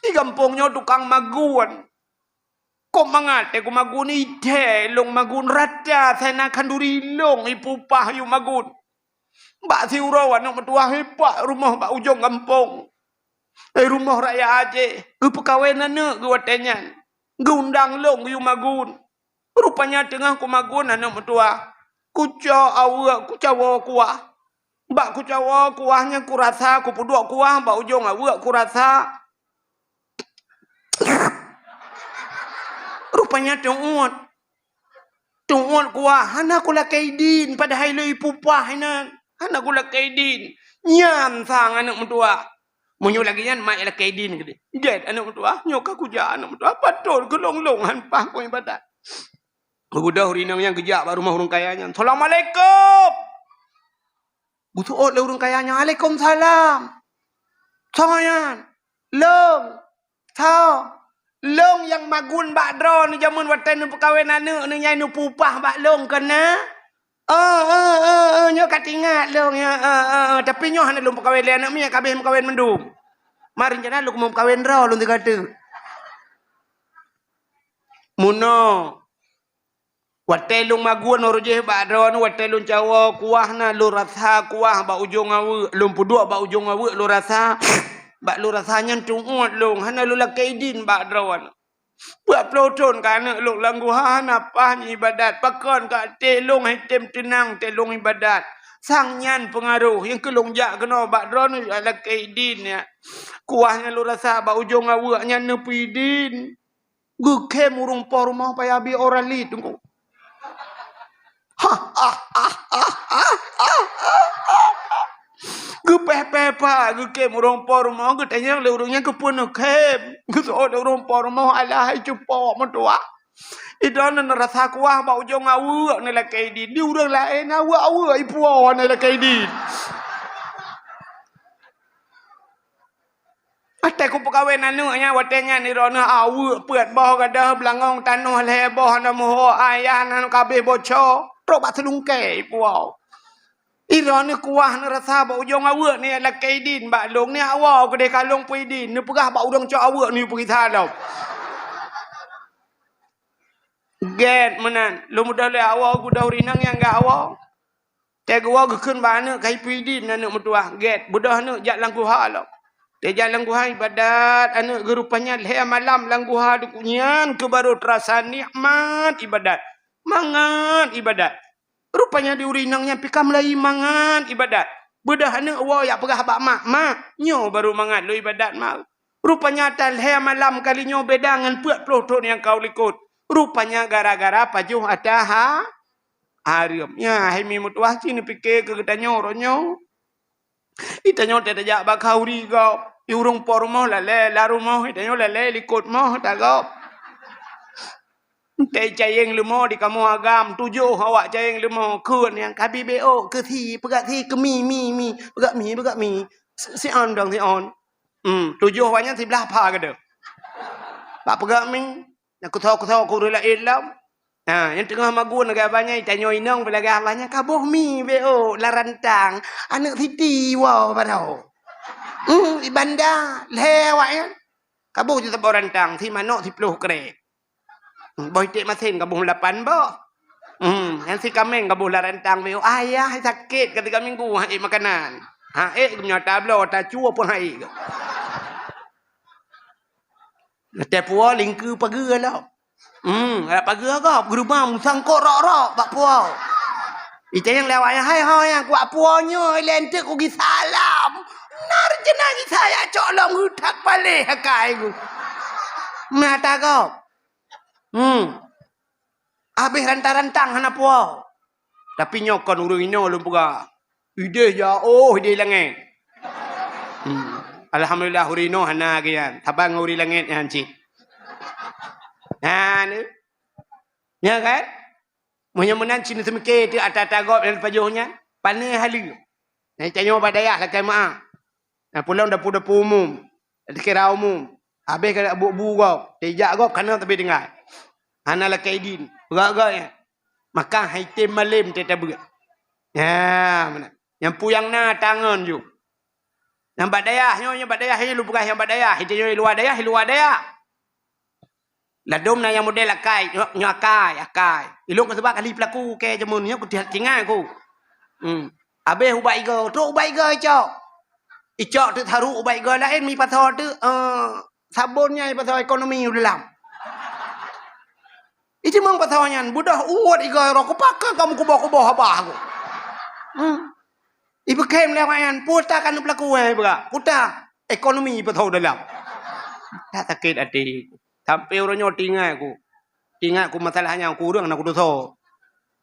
Di kampungnya tukang maguan. Kok mangate ko magun ite. Long magun rata. Sana kanduri long ipupah yu magun. Mbak siurawan nak metua hebat rumah mbak ujung kampung. Rumah raya aje. Kepekawinan nak kewatannya. Gundang long yu magun. Rupanya tengah ku magun anak metua. Kucawa kuah. Mbak kucawa kuahnya kurasa. Kupuduk kuah mbak ujung awak kurasa. Rupanya tungguan. Tungguan kuah. Hana kula kaidin. Padahal lo ipupah hana. Hana kula kaidin. Nyam sang anak metua. Munyo lagi yan, mak ialah kaidin gede. Jad anak metua, nyoka kuja anak metua. Patul gelong-longan pah ko ibadat. Budak rinang yang gejak baru rumah urang kayanya. Assalamualaikum. Butuh le urang kayanya. Waalaikumsalam. Sangayan. Long. Tau. Long yang magun bak dro ni jamun watan nu perkawin anak ni nyai nu pupah bak long kena. Nyo katingat long ya. Tapi nyo hana long perkawin anak mi kabeh perkawin mendum. Mari jana lu mau perkawin ro long dikata. Muno. Watai long magun orje bak dro nu watai long cawa kuah na lu rasa kuah bak ujung awe long puduk bak ujung awe lu rasa. Bak lu rasanya tunggut long hana lu lakaidin bak dro wan. Buat peloton kan long langguhan apa ibadat pakon ka telong hitem tenang telong ibadat sangnya pengaruh yang kelongjak kena bak dron ala kaidin ya kuahnya lu rasa bak ujung awaknya nepidin guke murung po rumah payabi orali tunggu Cứ pe cứ kem orang por rumah cứ tanya le orangnya ke pun kem. Cứ so le orang por rumah ala hai cupo matua. Idan na rasa kuah bau jong awu ni la kaidi. Di urang lain awu ai puo ni la kaidi. Ate ku pegawai nanu nya watenya ni rona awu peut boh gadah belangong tanuh le boh na moho ayah nan kabeh boco. Pro bat selungke puo. Iron ni kuah ni rasa bau jong awu ni la kaidi ba long ni awu ke de kalong pui ni pegah bau dong co awu ni pergi thalau. Get menan lu mudah le awal ku dah rinang yang ga awal te gua ku kun ba ne kai pidin anu mutua get budah ne jak langku ha lo te jak langku ha ibadat anu rupanya le malam langku ha du kunyan ke baru terasa nikmat ibadat mangan ibadat rupanya di urinangnya pikam lai mangan ibadat budah ne awal ya pegah bak mak nyo baru mangan lu ibadat mak rupanya tal le malam kali nyo bedangan 40 tahun yang kau likut. Rupanya gara-gara pajuh ada harium. Ya, hemi mutuah sini pikir ke kita nyoronyo. Kita nyor tidak jak bakauri kau. Iurung pormo lale laru mau. Kita nyor lale likut mau tak kau. Tei cayeng lemo di kamu agam 7 awak cayeng lemo kun yang KBBO ke thi pegat thi ke mi pegat mi si on dong si on. 7 awaknya 11 pa ke dah. Pak pegat mi aku tahu aku rela ilam. Yang tengah magun agak banyak tanyo inong belaga banyak kaboh mi BO larantang anak siti wow padau. Di bandar lewat ya. Kaboh je sebab rantang si manok 10 krek. Boy tek masin kaboh 8 bo. Yang si kameng kaboh larantang BO ayah sakit ketika minggu hai makanan. Punya tablo ta chua pun hai. Te puo lingku pagi lah. Pagi agak gerumah musang kok rok bak puo. Ita yang lewat hai yang kuat puonyo lentek ku gi salam. Nar jenah gi saya cok long hutak balik hakai ku. Mata kau. Habis rantang-rantang hana puo. Tapi nyokon urang ino lum puga. Ide ya ide langit. Alhamdulillah urino hana gian. Tabang uri langit yang cik. Ni. Ya kan? Menyemenan cina semike tu atas tagop dan pajuhnya. Panai hali. Nah, canyo badayah lah kema. Nah, pulang dapur-dapur umum. Kira umum. Habis kena bu-bu kau. Tejak kau kena tapi dengar. Hana lah kaidin. Berak-berak ya. Maka haitim malim teta berat. Ya, mana? Yang puyang na tangan ju. Yang badayah, badayah ni lu bukan yang badayah. Itu luar dayah. Ladom na yang model akai, akai. Ilok sebab kali pelaku ke jemun nya ku tinggal aku. Habis ubai go, tu ubai go cok. Icok tu taruh ubai go lain mi pasal tu sabunnya pasal ekonomi dalam. Itu memang pasalnya budah uat igo rok pakai kamu kubah abah aku. Ibu kem lewayan puta kan pelaku bega. Puta ekonomi pasal dalam. Tak sakit hati. Sampai orangnya tinggal aku masalahnya aku urang aku dosa.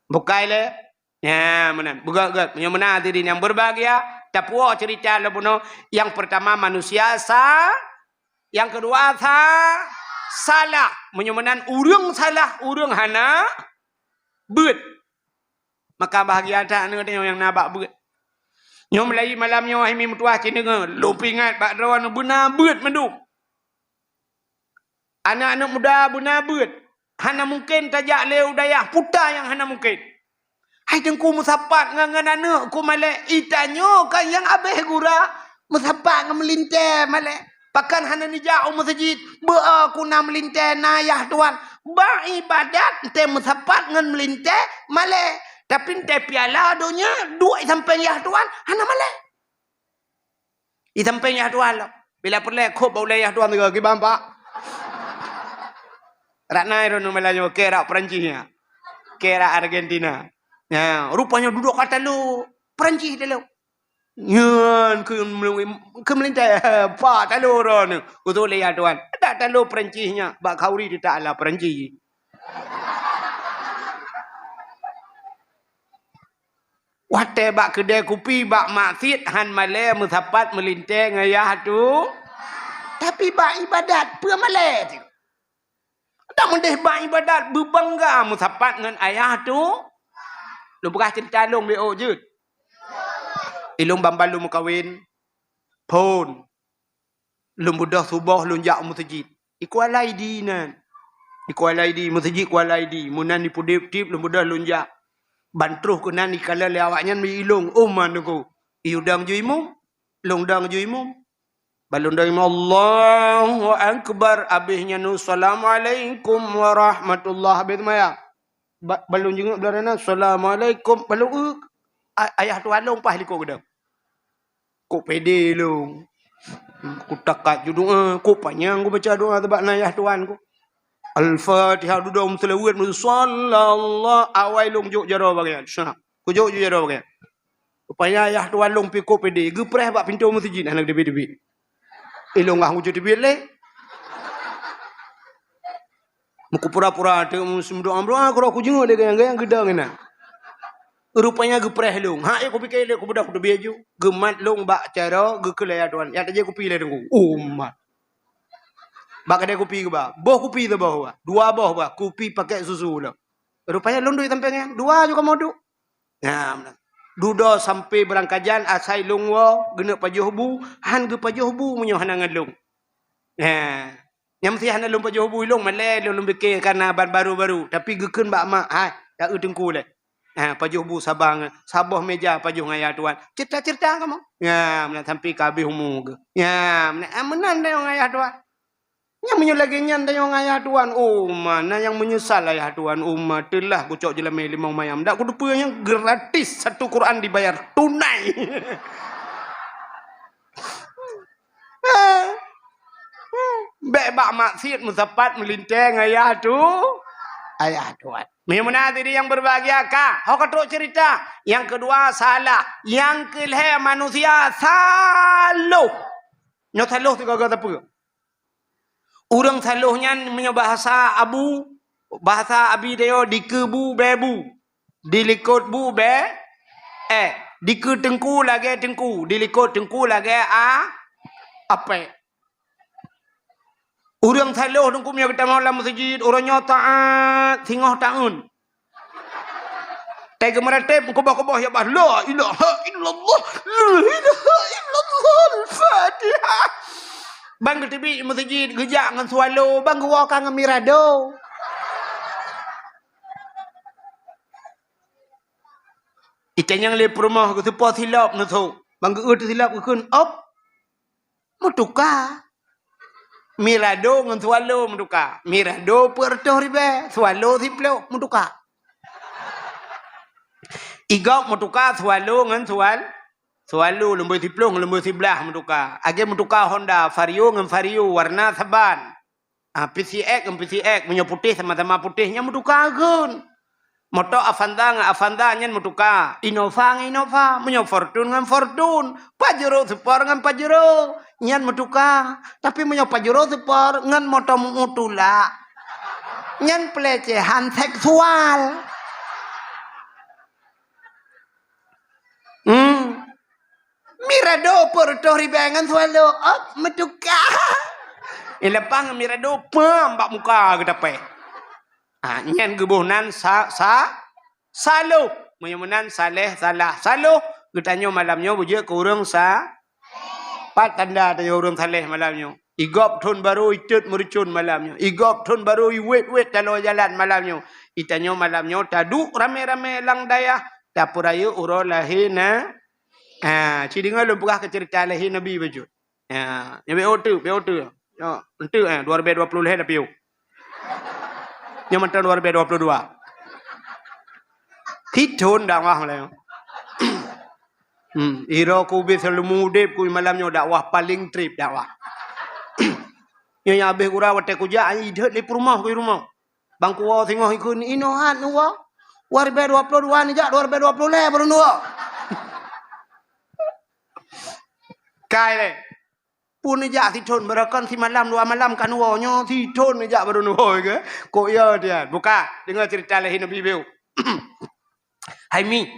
Bukai le. Ya, mana? Buka yang mana hadirin yang berbahagia. Tapuo cerita lebuno. Yang pertama manusia yang kedua salah. Menyemenan urang salah, urang hana beut. Maka bahagia tak yang nabak beut. Nyom lagi malamnya himi mutuah cina lupingat bak rawan benar beut menduk. Anak-anak muda benar beut. Hana mungkin tajak leu dayah puta yang hana mungkin. Hai tengku musapat ngan anak ku malek itanyo kan yang abeh gura musapat ngam melinte malek. Pakan hana ni jauh masjid be aku na melinte nayah tuan. Ba ibadat te musapat ngan melinte malek. Tapi te piala donya dua sampai yah tuan hana malek. I sampai yah tuan lo. Bila perle khop boleh yah tuan ke bampak. Ratna itu namanya kera Perancisnya, kera Argentina. Ya, rupanya duduk kata lu Perancis dulu. Nyan ke melintai pak talu ron. Betul ya tuan. Tak talu Perancisnya, bak kauri tidak ala Perancis. Wate bak kedai kopi bak maksiat han male musapat melintang ayah tu. Tapi bak ibadat pun male tu. Tak mendeh bak ibadat berbangga musapat dengan ayah tu. Lu berah cerita long BO je. Ilung bambalu mukawin. Pun. Lu mudah subuh lu jak masjid. Ikualai di nan. Ikualai di masjid kualai di. Munan di pudip tip lu mudah lu jak. Bantruh kunan ikala lewaknya mi ilung umman ku. Iudang ju imum. Lungdang ju imum. Balundang imum Allahu akbar abihnya nu assalamualaikum warahmatullahi wabarakatuh. Balun jenguk darana assalamualaikum balun ayah tu alung pah liko gedang. Ko pede long. Ku takat ju doa, ku panjang ku baca doa tebak ayah tuan ku. Al-Fatihah duduk selawat sallallahu awai long juk jaro bagian. Sana. Ku juk jaro bagian. Rupanya ayah tuan long pi ko pede, gepreh bak pintu masjid anak debi-debi. Ilong ah wujud debi le. Muku pura-pura tu musim doa doa aku jenguk dia gayang gedang ni. Rupanya gepreh long. Ha aku pikir le aku budak aku debi aju. Gemat long bak cara gekelaya tuan. Ya taje kopi le tunggu. Umat. Bak kedai kopi ke bah? Boh kopi tu bah. Dua boh bah. Kopi pakai susu lah. Rupanya lundui tampangnya. Dua juga mau duk. Ya, duda sampai berangkajan asai lungwa gena pajuh bu han ge pajuh bu munyo hanangan lung. Ya. Yang mesti han lung pajuh bu lung male lung fikir karena baru-baru tapi gekeun bak mak ha tak tengku le. Ha pajuh bu sabang sabah meja pajuh ngaya tuan. Cerita-cerita kamu. Ya, mana sampai ke habis umur ge. Ya, mana menan dah ngaya tuan. Yang menyelaginya yang ayah tuan. Oh, mana yang menyesal ayah tuan. Umat telah kucok jelamai limau mayam. Tak kudupanya gratis. Satu Quran dibayar tunai. Bebak maksiat musapat melintang ayah tu. Ayah tuan. Memang tadi yang berbahagia kah? Kau ketuk cerita. Yang kedua salah. Yang kelih manusia saluh. Nyok saluh tu kagak apa? Orang saluhnya punya bahasa abu, bahasa abi dia dikebu bebu, dilikut bu be, dike tengku lagi tengku, dilikut tengku lagi apa? Orang saluh tengku punya kita malam masjid, orangnya taat, singoh taun. Tega meratep, kubah-kubah ya bah, la ilaha illallah, la ilaha illallah, al-Fatihah. Bang ke TV masjid gejak dengan swallow, bang gua kan dengan mirado. Ikan yang le rumah ke sepa silap na tu. Bang ke silap ke kun op. Mutuka. Mirado dengan swallow mutuka. Mirado perto ribe, swallow siplo mutuka. Igok mutuka swallow dengan Selalu lembu siplung, lembu sebelah mutuka. Age mutuka Honda Vario dengan Vario warna saban. PCX dengan PCX punya putih sama-sama putihnya mutuka gun. Motor Avanza dengan Avanza nya mutuka. Innova dengan Innova, punya Fortune dengan Fortune. Pajero Sport dengan Pajero. Nyan mutuka. Tapi punya Pajero Sport dengan motor mutula. Nyan pelecehan seksual. Mirado porto ribangan swallow up metuka. Ilepang mirado pam bak muka ke dapat. Nyan gebunan saluh. Menyamanan saleh salah. Saluh getanyo malamnya buje ke urang pat tanda tanya urang saleh malamnya. Igop thun baru itut mericun malamnya. Igop thun baru iwet dalam jalan malamnya. Itanyo malamnya taduk rame-rame lang dayah. Dapurayu uro lahina. Cidingan lu pegah ke cerita lahir Nabi baju. Yang BO2. Ya, itu 2020 lah tapi. Yang mantan 2022. Hitun dah wah lah. Iro ku bi selalu mudip ku malamnya dakwah paling trip dakwah. Yang habis kura wate ku ja idet di rumah ku rumah. Bangku wa tengok ikun inohan wa. 2022 ni jak 2020 lah baru dua. Kai le. Pun ni jak thon berakan si malam dua malam kan wonyo si thon ni jak baru nuhoi ke. Kok ya dia. Buka dengar cerita lahir Nabi Beu. Hai mi.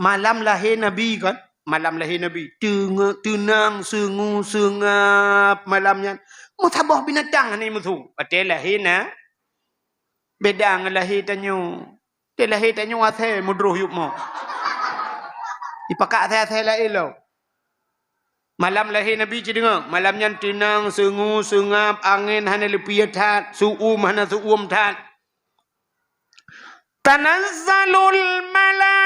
Malam lahir Nabi kan? Malam lahir Nabi. Tenang, sengu, sengap malamnya. Mutabah binatang ni musuh. Betul lahir na. Beda dengan lahir tanyo. Dia lahir tanyo asal mudruh yuk mo. Dipakai asal-asal lahir lo. Malam lahir Nabi je dengar. Malamnya tenang, sengu, sengap, angin hana lepiat hat, suum hana suum hat. Tanazzalul malaikatu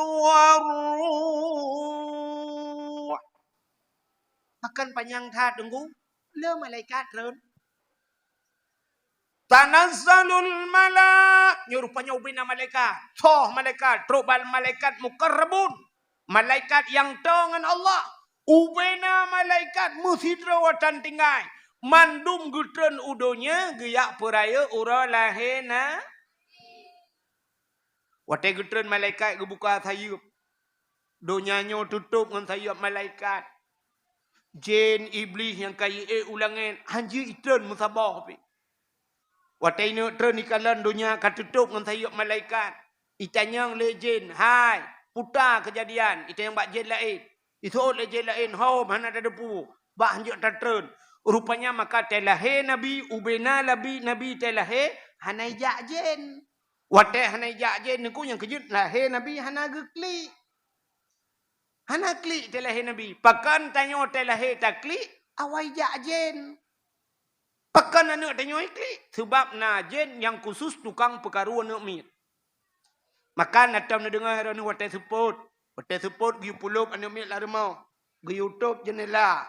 waruh. Makan panjang hat tunggu. Le malaikat ron. Tanazzalul malak. Nya rupanya ubina malaikat. Toh malaikat. Trubal malaikat mukarrabun. Malaikat yang dengan Allah. Ubina malaikat musidra watan tinggai. Mandum gutren udonya. Geyak peraya ura lahena. Watai gutren malaikat gebuka sayup. Donyanya tutup dengan sayup malaikat. Jin iblis yang kaya ulangan. Hanji itren musabah. Watai ni itren ikalan dunia katutup dengan sayup malaikat. Itanyang le jin. Hai. Putar kejadian. Itanyang bak jin lain. Itu le jin lain. Hau mana ada depu. Bak hanjuk tatren. Rupanya maka telahir Nabi. Ubena Nabi telahir. Hanai jak jin. Watai hanai jak jin. Niku yang kejut lahir Nabi. Hana geklik. Hana klik telahir Nabi. Pakan tanya telahir tak klik. Awai jak jen. Pakan anak tanya klik. Sebab na jen yang khusus tukang perkaruan nak mit. Makan atam na dengar ni watai support. Watai support giu pulup anak mit lah mau. Giu tutup jendela.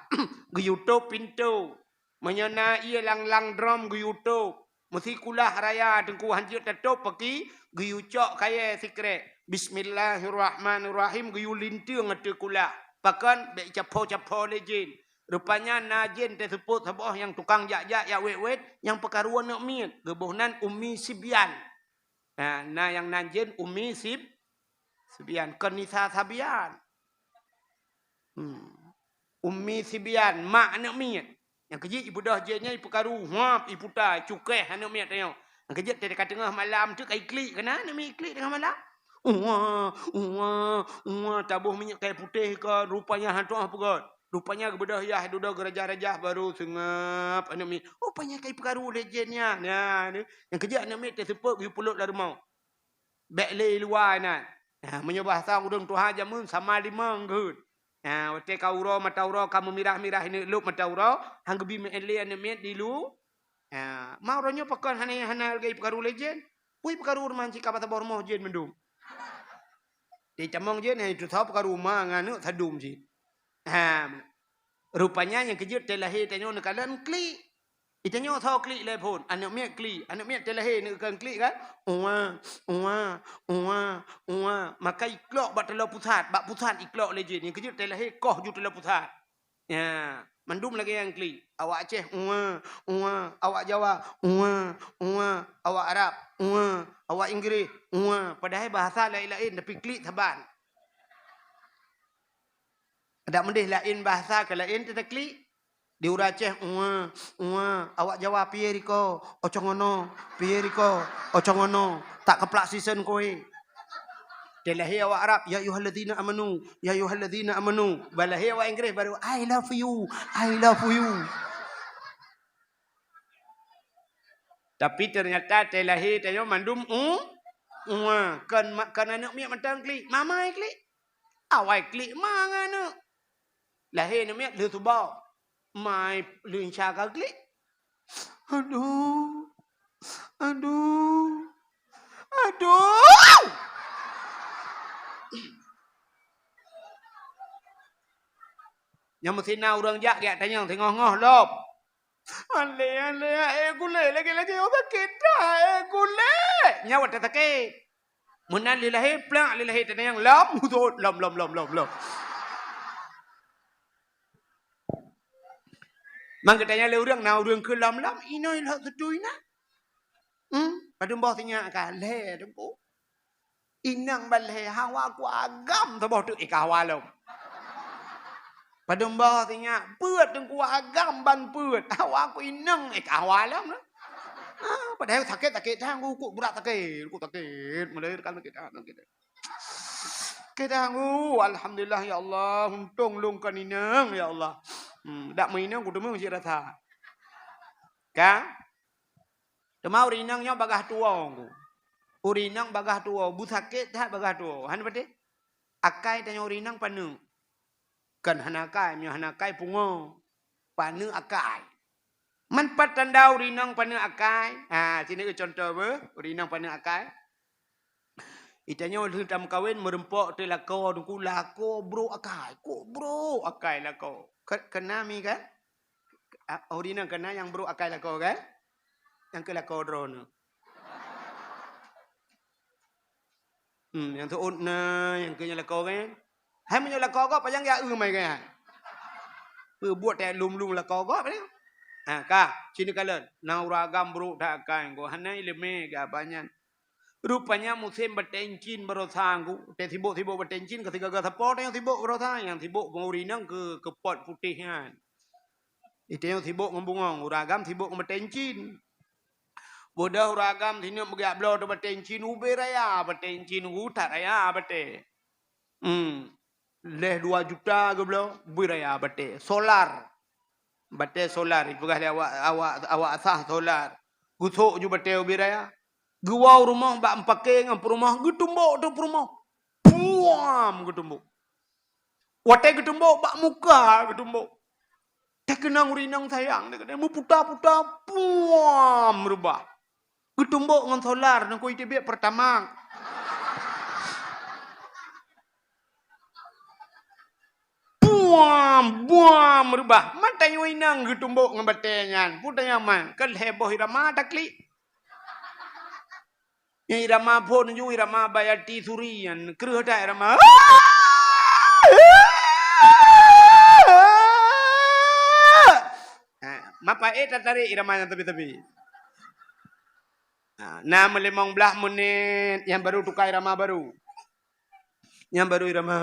Giu tutup pintu. Menyana ia lang-lang drum giu tutup. Mesti kulah raya tengku hanjut tutup pagi. Giu cok kaya secret. Bismillahirrahmanirrahim. Giyu lintir ngata kula. Pakan baik capo-capo lejin. Rupanya najin tersebut sebuah yang tukang jak-jak ya wet-wet. Yang perkaruan nak miet. Gebuhnan Ummi Sibyan. Nah yang najin Ummi Sibyan. Kenisa Sabian. Ummi Sibyan. Mak nak miet. Yang kejit ibu dah jennya ibu karu. Huap ibu tak. Cukai nak miet. Yang kejit dekat tengah malam tu kai klik. Kena nak miet klik tengah malam. Tabuh minyak kayu putih ke. Rupanya hantu apa kot. Rupanya kebedah yah duda gerajah-rajah baru sengap. Anak mi. Rupanya kayu perkaru legendnya. Nah, yang kerja anak mi tersebut pergi pulut lah rumah. Backly luar nak. Menyebah sang udang Tuhan jamun sama lima ngut. Waktu kau ura mata ura kamu mirah-mirah ini lup mata ura. Hang gebi me'ele anak mi dilu. Mau orangnya pakan hana kayu perkaru legend. Pui perkaru rumah cik kapal tabur rumah jen mendung. Dia camang je ni itu tahu ke rumah nganu sadum si. Rupanya yang kejut telahir tanya nak kalian klik. Itanya tahu klik le pun. Anak miak klik. Anak miak telahir nak kan klik kan. Maka iklok bak telah pusat. Bak pusat iklok le je. Yang kejut telahir koh ju telah pusat. Ya. Mandum lagi yang klik. Awak Aceh, awak Jawa, awak Arab, awak Inggeris, padahal bahasa lain-lain tapi klik saban. Ada mendih lain bahasa ke lain kita klik. Di ura Aceh, awak Jawa piye riko, ocongono, piye riko, ocongono, tak keplak season kowe. Delahi awak Arab, ya ayyuhalladzina amanu, ya ayyuhalladzina amanu. Balahi awak Inggeris baru I love you, I love you. Tapi ternyata telahi tayo mandum kan anak miak matang klik, mama klik. Awak klik mang anak. Lahir anak miak le tubau. Mai lu insya-Allah klik. Aduh. Yang mesti na orang jak dia tanya tengok-ngah lop. Ale gule lagi orang kita gule. Nyawa tak sakit. Munan lillahi plak lillahi tanya yang lom hudud lom. Mang katanya le orang na orang ke lom inoi lah sedui na. Padum boh tanya kale dempu. Inang balhe hawa ku agam taboh tu ikawalom. Pada mbah tanya, "Peut dengku agam ban peut." Awak aku inang kawal lah. Padahal sakit tangguh kok berat sakit melahirkan sakit. Ketangguh, alhamdulillah ya Allah, untung lungkan inang ya Allah. Dak mainang ku temu si rasa. Ka? Temau rinangnya bagah tua ku. Urinang bagah tua, bu sakit tak bagah tua. Han pade? Akai tanya urinang panu. Kan hanakai, nya hanakai pungo. Panu akai. Man patanda urinang panu akai. Sini contoh be, urinang panu akai. Itanya orang tam kawin merempok tu lako dengku lako bro akai. Kok bro akai lako. Kena mi kan? Urinang kena yang bro akai lako kan? Yang ke lako drone. Yang tu na, yang ke lako kan? Hai menyo lako ko payang ya mai kan? Buat tak lum lako ko apa ni? Ka, sini kalian. Nauragam bro tak akai. Ko hanai leme ga banyak. Rupanya musim bertencin berosangku. Sibuk bertencin ketika gak support yang sibuk berosang. Yang sibuk mengurinang ke pot putihnya. Itu yang sibuk membungong. Uragam sibuk bertencin. Bodoh uragam sini bergiak belah tu bertencin. Ube raya bertencin. Utat raya bete. Leh 2 juta ke belah. Ube raya bete. Solar. Bete solar. Itu kali awak asah solar. Gusuk je bete ube raya. Guau rumah bak empake ngam rumah getumbuk tu rumah. Puam getumbuk. Wate getumbuk bak muka getumbuk. Tak kenang urinang sayang dia mu puta-puta puam rubah. Getumbuk ngan solar nang koi tibik pertama. Buam rubah. Mata nyuinang getumbuk ngan batengan. Putanya man kan heboh irama takli. Yang irama pun ju irama bayati surian kereh dak irama. Mapa tarik irama yang tepi-tepi. Nah 15 menit yang baru tukar irama baru. Yang baru irama.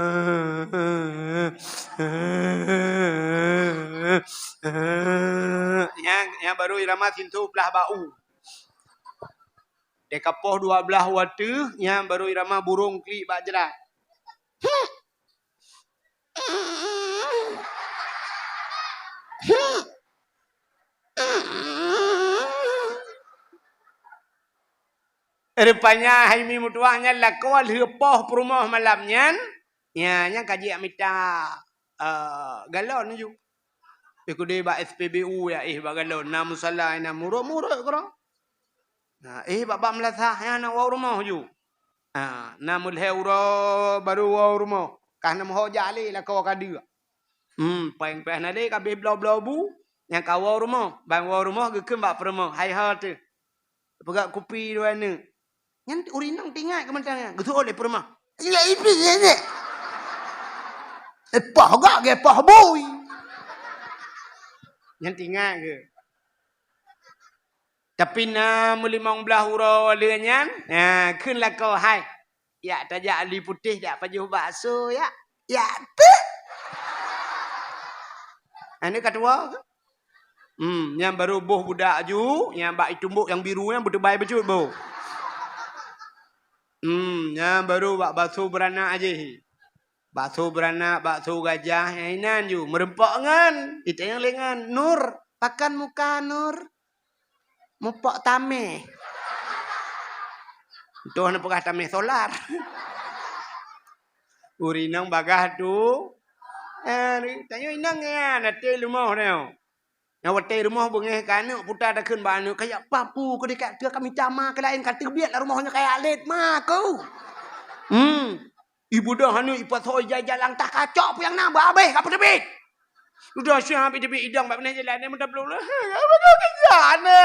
Yang baru irama sintu belah bau. Dekapoh 12 watu yang baru irama burung klik bak jerat. Rupanya Haimi mutuahnya lakon lepoh perumah malamnya. Ya, yang kaji amita galon ju. Iku dia bak SPBU ya bak galon. Nam musalla ina muruk-muruk kro. Bak melasah ya nak wau rumah ju. Namul heuro baru wau rumah. Karena mau jali lah kau kada. Peng-peng nade kabeh blau-blau bu. Yang kau wau rumah. Bang wau rumah gekem bak perumah. Hai ha tu. Pegak kopi dua ni. Yang urinang tinggal ke macamnya. Getu oleh perumah. Ya ipi ni. Pah gak ke pah boy. Yang tinggal ke. Tapi na mulimong belah hurau lenyan. Kunlah kau hai. Ya tajak ali putih dak pajuh bakso ya. Ya tu. Ini kedua. Yang baru boh budak ju, yang bak tumbuk yang biru yang berdebai becut boh. Yang baru bak bakso beranak aja. Bakso beranak, bakso gajah, yang inan ju merempok ngan. Itu yang lengan Nur, pakan muka Nur. Mupok tameh. Itu nak pegah tameh solar. Urinang bagah tu. Tanya inang ya, nanti rumah dia. Yang waktu rumah bengeh kanak putar dah kun banu kayak papu ko dekat ke kami cama ke lain kata biarlah rumahnya kayak alit mah kau. Ibu dah hanu ipat hoi jalan tak kacok pu yang nak babeh apa debit. Udah siap debit idang bab ni jalan ni mudah belum lah. Apa kau kesana?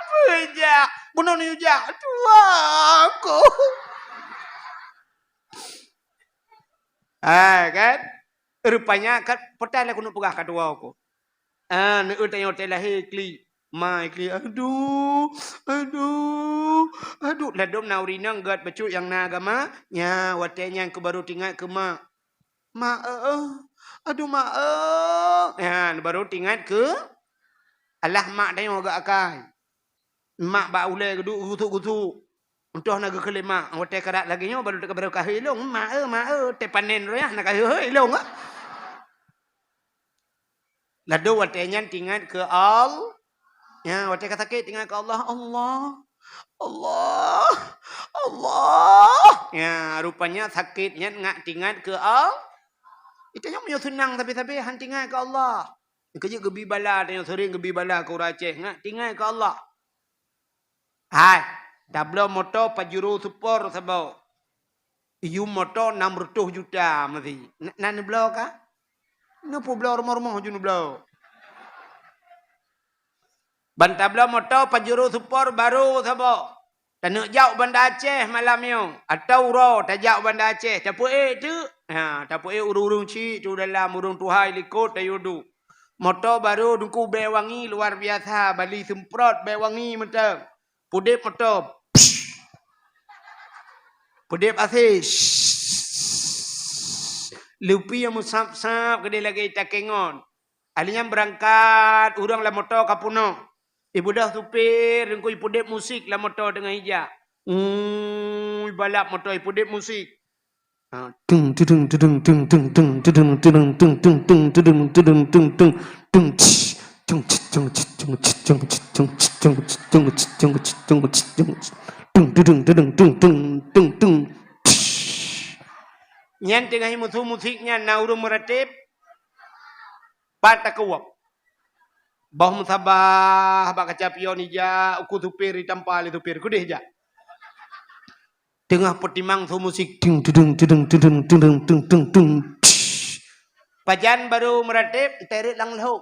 Puja. Bunuh ni uja. Tua aku. Kan? Rupanya kan petai lah aku nak pegah kedua aku. Nak utang hotel lahir kli. Mai kli. Aduh. Ladom na urinang gat becut yang na agama. Ya, watenya yang ke baru tinggal ke mak. Mak, Aduh mak ya baru ingat ke alah mak tengok agak akai. Mak ba ulai geduk gutuk-gutuk. Entah nak ke mak, hotel karat lagi nya baru baru kahir long. Mak te panen roh ya nak kahir long ah. Ladu hotelnya ingat ke Allah. Ya, hotel kata sakit ingat ke Allah. Allah. Ya, rupanya sakitnya ingat ke Allah. Itu yang punya senang tapi hantingan ke Allah. Kerja gebi bala tengok sering gebi bala ke Aceh ngak tinggal ke Allah. Hai, tablo motor pajuru super sabau. Iu motor 600 juta mesti. Nan belo ka? Nopo belo rumah-rumah junu belo. Ban tablo motor pajuru super baru sabau. Tanak jauh Banda Aceh malam ni. Atau ro tak jauh Banda Aceh. Tapu tu. Ha, tapu urung-urung cik tu dalam urung tuhai likut tayudu. Motor baru dungku bewangi luar biasa. Bali semprot bewangi macam. Pudip motor. Pudip asis. Lupi yang musap-sap ke dia lagi tak kengon. Alinya berangkat. Urang lah motor kapuno. Ibu dah supir. Dengku ibu dip musik lah motor dengan hijab. Balap motor ibu dip musik. Tung tung tung tung tung tung tung tung tung tung tung tung tung tung tung tung tung tung Nyan tengah musiknya nauru meratip patakawak. Bah musabah bak kacapion ija uku supir ditampal supir kudeh ja. Tengah petimang su musik dung dung dung dung dung dung dung dung. Pajan baru meratip terit lang lahu.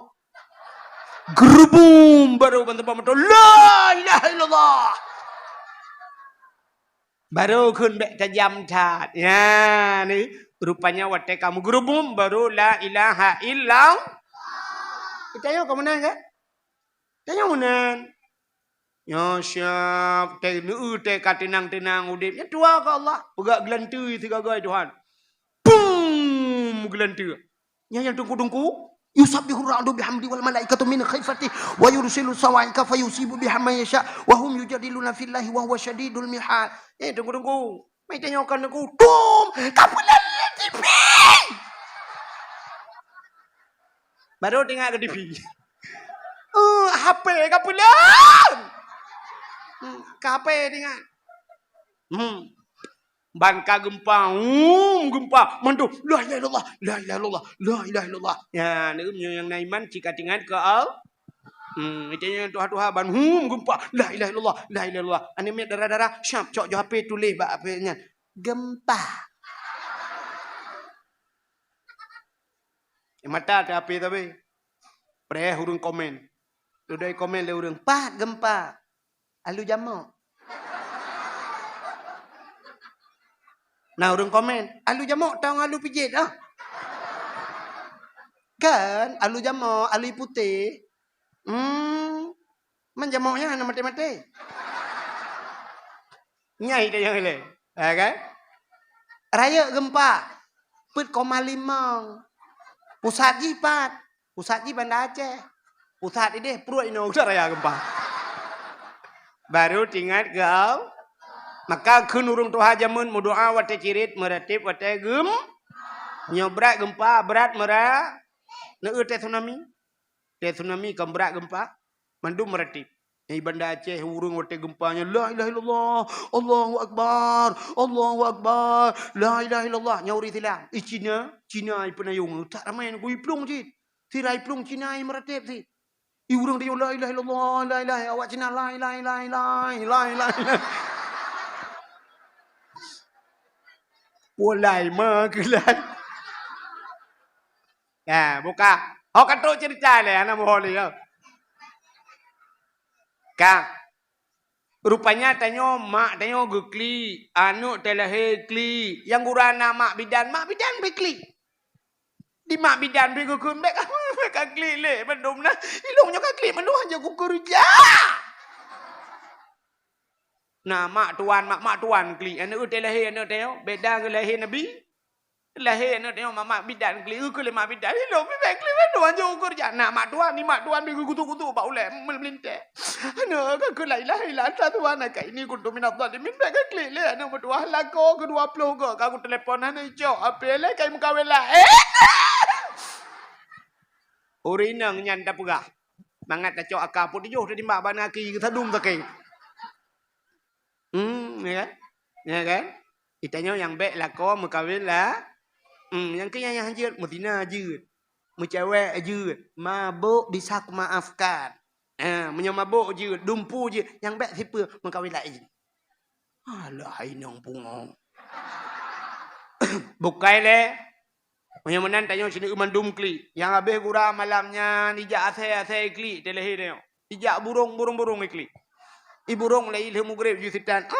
Gerubum baru bantu motor la ilaha illallah. Baru kun bek tajam tat. Ya ni rupanya watek kamu gerubum baru la ilaha illallah. Kita kamu nang kan? Tanya unan. Ya siap teh nu teh katenang-tenang udipnya tua ke Allah. Pegak gelantui tiga gai Tuhan. Boom gelantui. Yang tungku-tungku yusabbihu ar-ra'du bihamdi wal malaikatu min khifati wa yursilu sawaika fayusibu bihamma yasha wa hum yujadiluna fillahi wa huwa syadidul mihal. Tunggu. Mai tanyakan aku. Tum, kapulan TV. Baru tengok ke TV. HP kapulan. HP tengok. Bangka gempa, gempa, mandu, la ilaha illallah, la ilaha illallah, la ilaha illallah. Ya, ni yang naiman jika tingat ke al. Itu yang tuha-tuha ban, gempa, la ilaha illallah, la ilaha illallah. Ani met darah-darah, syap cok jo HP tulis bak apa-nya. Gempa. Mata ada HP tapi. Preh hurung komen. Tudai komen le hurung, "Pak, gempa." Alu jamak. Nah, orang komen, alu jamak tahu alu pijit ah. Kan, alu jamak, alu putih. Menjamaknya anak mati-mati. Nyai dia yang le. Kan? Raya gempa. 4,5. Pusat jipat. Pusat ji Banda Aceh. Pusat ini perut ini udah raya gempa. Baru tinggal kau. Maka kun urung tuha jamun mudoa wate cirit meratip wate gem nyobrak gempa berat merah neu teh tsunami kembrak gempa mandu meratip ai Banda Aceh urung wate gempanya la ilaha illallah Allahu akbar la ilaha illallah nyauri silang Cina ai penayung tak ramai ku iplung cit tirai plung Cina ai meratip si i urung dia la ilaha illallah la ilaha awak Cina la ilaha Walai magelan. Ya, buka. Hok katuk cerita le anak mohon dia. Kang. Rupanya mak tanyo gekli, anu telahe kli. Yang gurana mak bidan bekli. Di mak bidan be gukun bek ka kli le bandum na. Ilungnya ka kli mandu aja ku kerja. Nah, mak tuan kli. Anu telahe anu teo beda ke lahir Nabi. Lahir nak tengok mak bidan keli ke le mak bidan lo pi bek le doan jo ukur jana mak tuan ni mak tuan minggu kutu-kutu ba ulem melintek. Ana ka la ilaha illa anta tuan ka ini kuntu minadh dhalimin bek keli le ana berdua lako ke 20 ke ka ku telefon ana ijo apele kai muka wela. Urinang nyanda pegah. Mangat ta cok akaput jo di mak bana ki thadum takai. Ya kan? Ya kan? Itanya yang bek lako muka wela. Yang yangยืด Mutinaยืด Cewekยืด Mabuk bisa aku maafkan. Punya mabukยืด Dumpu je. Yang baik siapa mengkawin lain. Alah inong pungong. Bukai le. Punya menan tanya sini umandum kli. Yang habis gura malamnya nijak ase kli telehi dia. Nijak burung ikli. I burung le ilmu grep jusitan.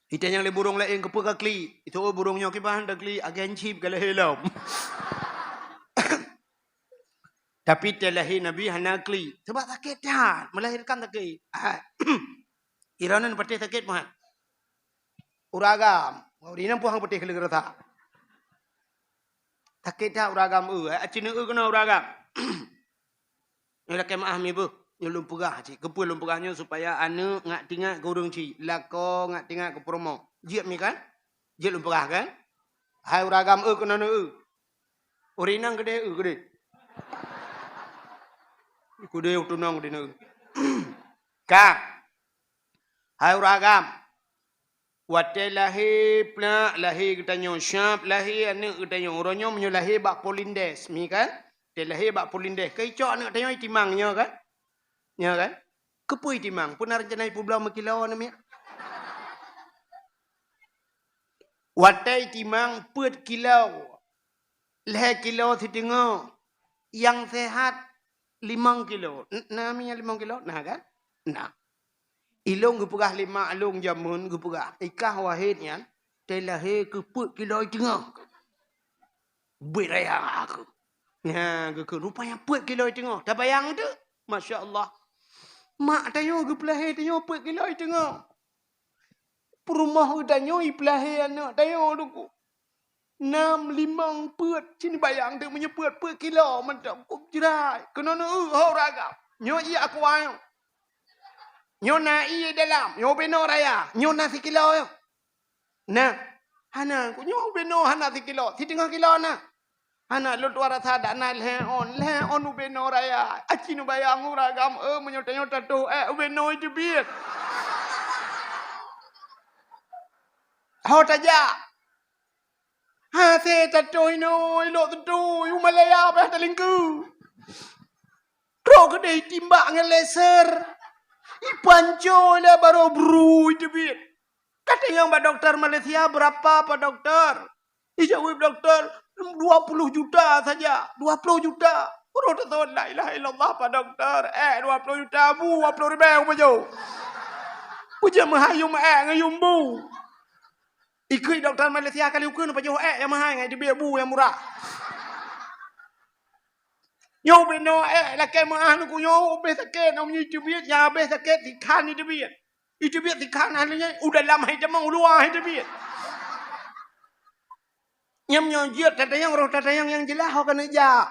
Itu yang le burung lain ke peka kli. Itu burungnya kibahan dah kli agen chip kalau helom. Tapi telahi Nabi hana kli. Sebab sakit dah. Melahirkan sakit. Iranan pati sakit mahan. Uragam. Urinan puang pati kali kereta. Sakit dah uragam. Acina kena uragam. Ini kemah mi bu. Nyelum pegah cik. Kepul lum pegahnya supaya anak ngak tinggal ke urung cik. Lako ngak tinggal ke promo. Jiat mi kan? Jiat lum pegah kan? Hai uragam kena Urinang gede gede. Kude utunong dina. Ka. Hai uragam. Wate lahi pla lahi kita syap lahi anak kita orangnya menyo lahi bak polindes mi kan? Te lahi bak polindes. Kai cok anak tanya timangnya kan? Ya kan? Kepui timang. Punar jenai pulau mekilau namanya. Watai timang put kilau. Leh kilau si tengok. Yang sehat 5 kilo. Namanya 5 kilo. Nah kan? Nah. Ilung gupugah 5 alung jamun gupugah. Ikah wahidnya. Telahe ke put kilau tengok. Berayang aku. Ya, ke rupanya put kilau tengok. Tak bayang tu. Masya Allah. Mak tanya ke pelahir tanya apa kilo tengok. Perumah tanya pelahir anak tanya dulu. 6 5 put sini bayang tu punya put kilo mantap kop jerai. Kena ragam. Nyo iya aku ayo. Nyo na iya dalam, nyo beno raya, nyo na si kilo yo. Nah, hana ku nyo beno hana si kilo, si tengah kilo na. Anak lu tuara sada na leon ubeno raya. Acinu bayang uragam menyota-nyota tu ubeno itu biar. Hau taja. Ha se tato ino ilo tato umalaya bah talingku. Kro kedai timbak dengan laser. Ipanco lah baru bru itu biar. Katanya Mbak Dokter Malaysia berapa Pak Dokter? Dijawab dokter 20 juta saja. 20 juta. Urut tahu la ilaha illallah Pak Dokter. 20 juta bu 20 ribu baju. Puja mahayum ngayum bu. Ikut dokter Malaysia kali ukun baju yang mahal ngai dia bu yang murah. Nyo beno lakai mahal nu nyo be sakit nom nyu biat ya be sakit dikan itu biat. Itu biat dikan halnya udah lama hitam luar itu biat. Nyam nyojit tatayang yang jelas ho kana ja.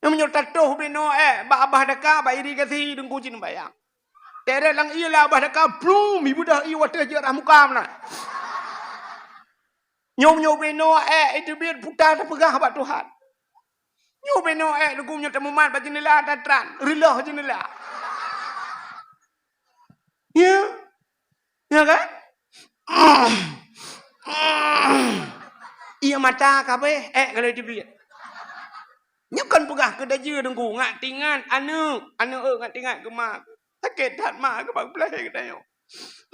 Nyam nyojit tatuh beno abah deka ba irigasi dengku jin bayang. Tere lang iya abah deka blum ibu dah iya wate jarah mukam na. Nyom beno itu biar putar pegah ba Tuhan. Nyom beno lugu nyo temuman ba jenela tatran rilah jenela. Ya. Ya kan? Ia mata kabe kalau dia nyakan pegah ke daje dengku ngak tingan anu ngak tingan ke mak sakit hat mak ke bang belah ke dayo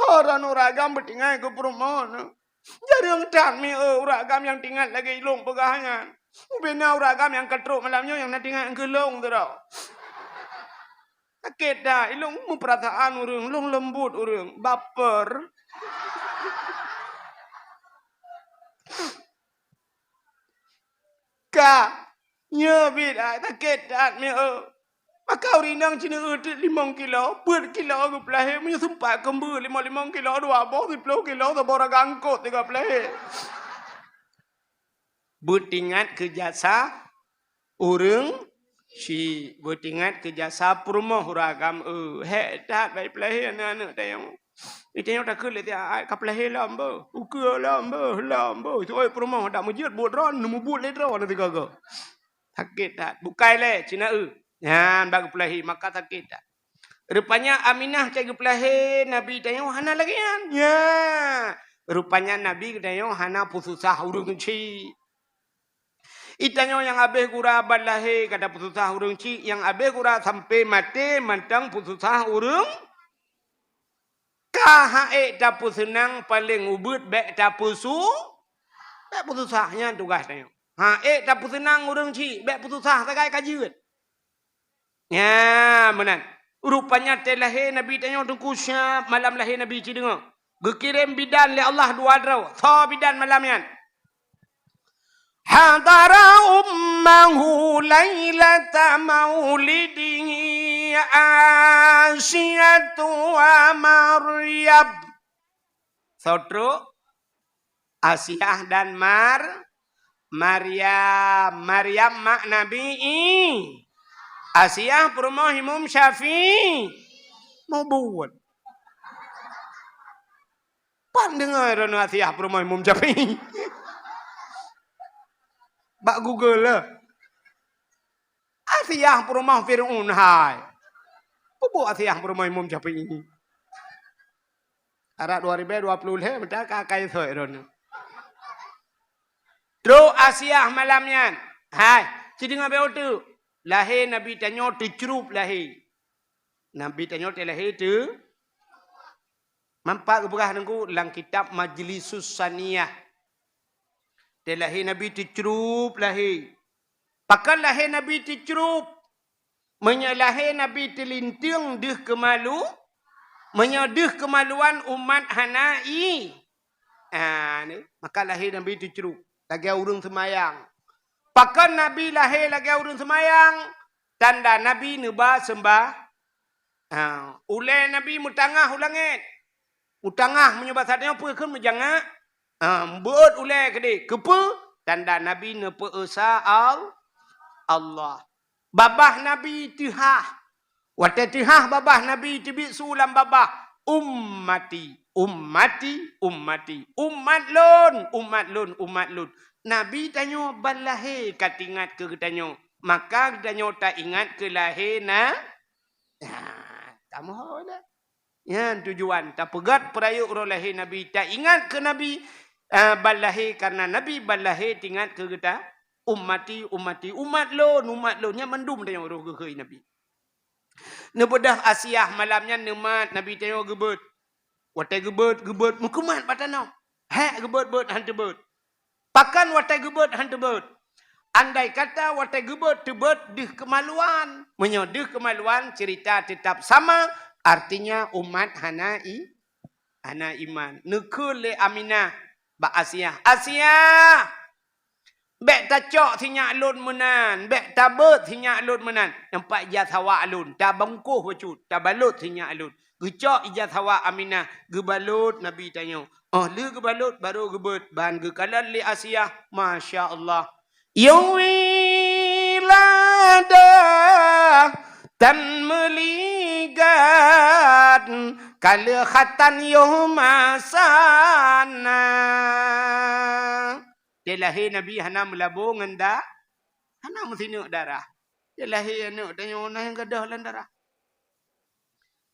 orang ragam bertingan ke perumah jarang tak mi ragam yang tinggal lagi ilung pegahangan bena ragam yang ketruk malamnya yang nak tinggal ke long tu dah sakit dah ilung perasaan urang long lembut urang baper. Ka, nhớ biết ai ta kết đạt mẹ Maka urinang cina 5 kilo, 4 kilo ke pelahe, punya sempat kembu 5 kilo, 20 kilo, seborang angkut 3 pelahe. Bertingat ke jasa urang si bertingat ke jasa perumah huragam dak baik pelahe anak-anak tayang. Itu yang tak kulit ya kap pelahe lambo, ukur lambo. Tu oi perumah dak mujud buat ron, nemu buat le ron nanti gaga. Sakit tak? Bukai le cina Yan bagi pelahi maka sakit tak. Rupanya Aminah cari pelahi Nabi tanya hana lagi yan. Ya. Rupanya Nabi tanya hana pususah urung ci. Itanya yang abeh gura balahi kata pususah urung ci, yang abeh gura sampai mati mantang pususah urung. Kahae tapu senang paling ubud bek tapu su. Bek pususahnya tugasnya. Tapu senang urung ci, bek pususah sagai kajiut. Ya, benar. Rupanya telahir Nabi tanya tunggu syab malam lahir Nabi ci dengar. Gekirim bidan le Allah dua draw. Tha bidan malam yan. Hadara ummahu lailata maulidihi Asiyatu wa Maryam. Saudara Asiyah dan Maryam mak Nabi Asiyah perumah Imam Syafi'i mau buat. Pan dengar Asiyah perumah Imam Syafi'i. Bak Google lah. Asiyah perumah Fir'aun hai. Apa Asiyah perumah Imam Syafi'i ini? Arak 2020 le betul kakai soi ron. Terus Asiyah malamnya. Hai, cidinga beu tu. Lahir Nabi tanya tercerup lahir. Nabi tanya lahir tu. Mampak keberah nengku dalam kitab Majlisus Saniyah. Lahir Nabi tercerup lahir. Pakan lahir Nabi tercerup. Menyalahir Nabi terlinting deh kemalu. Menyedih kemaluan umat Hanai. Maka lahir Nabi tercerup. Lagi urung semayang. Pakan Nabi lahir lagi urun semayang. Tanda Nabi neba sembah. Ulai Nabi mutangah ulangit. Mutangah menyebab satnya apa kan menjangak. Buat ulai kede. Kepa. Tanda Nabi nepa esa Allah. Babah Nabi tihah. Wata tihah babah Nabi tibik sulam babah. Ummati. Umat lun. Nabi tanya balahir katingat ke tanya. Maka tanya tak ingat ke lahir na. Tak mahu dah. Ya tujuan. Tak pegat perayuk roh lahir Nabi. Tak ingat ke Nabi. Balahir karena Nabi balahir tingat ke kita. Ummati. Umat lun. Yang mendum tanya roh ke Nabi. Nebedah Asiyah malamnya nemat. Nabi tanya gebet. Watai gebet. Mukumat patana. Gebet hantu bet. Pakan watai gebet hantu bet. Andai kata watai gebet tebet dih kemaluan. Menyodih kemaluan cerita tetap sama. Artinya umat hana iman. Nekul le Aminah. Ba Asiyah. Asiyah. Bek tacok sinyak lun menan. Bek tabet sinyak lun menan. Nampak ijaz hawa alun. Tak bangkuh bacut. Tak balut sinyak alun. Gecok ijaz hawa Aminah. Gebalut Nabi tanya. Lu gebalut baru gebet. Bahan gekalan li Asiyah. Masya Allah. Yawilada tan meligat kala khatan yuhmasana. Dia lahir Nabi hana melabung anda. Hana mesti nak darah. Dia lahir nak tanya orang yang gadah lan darah.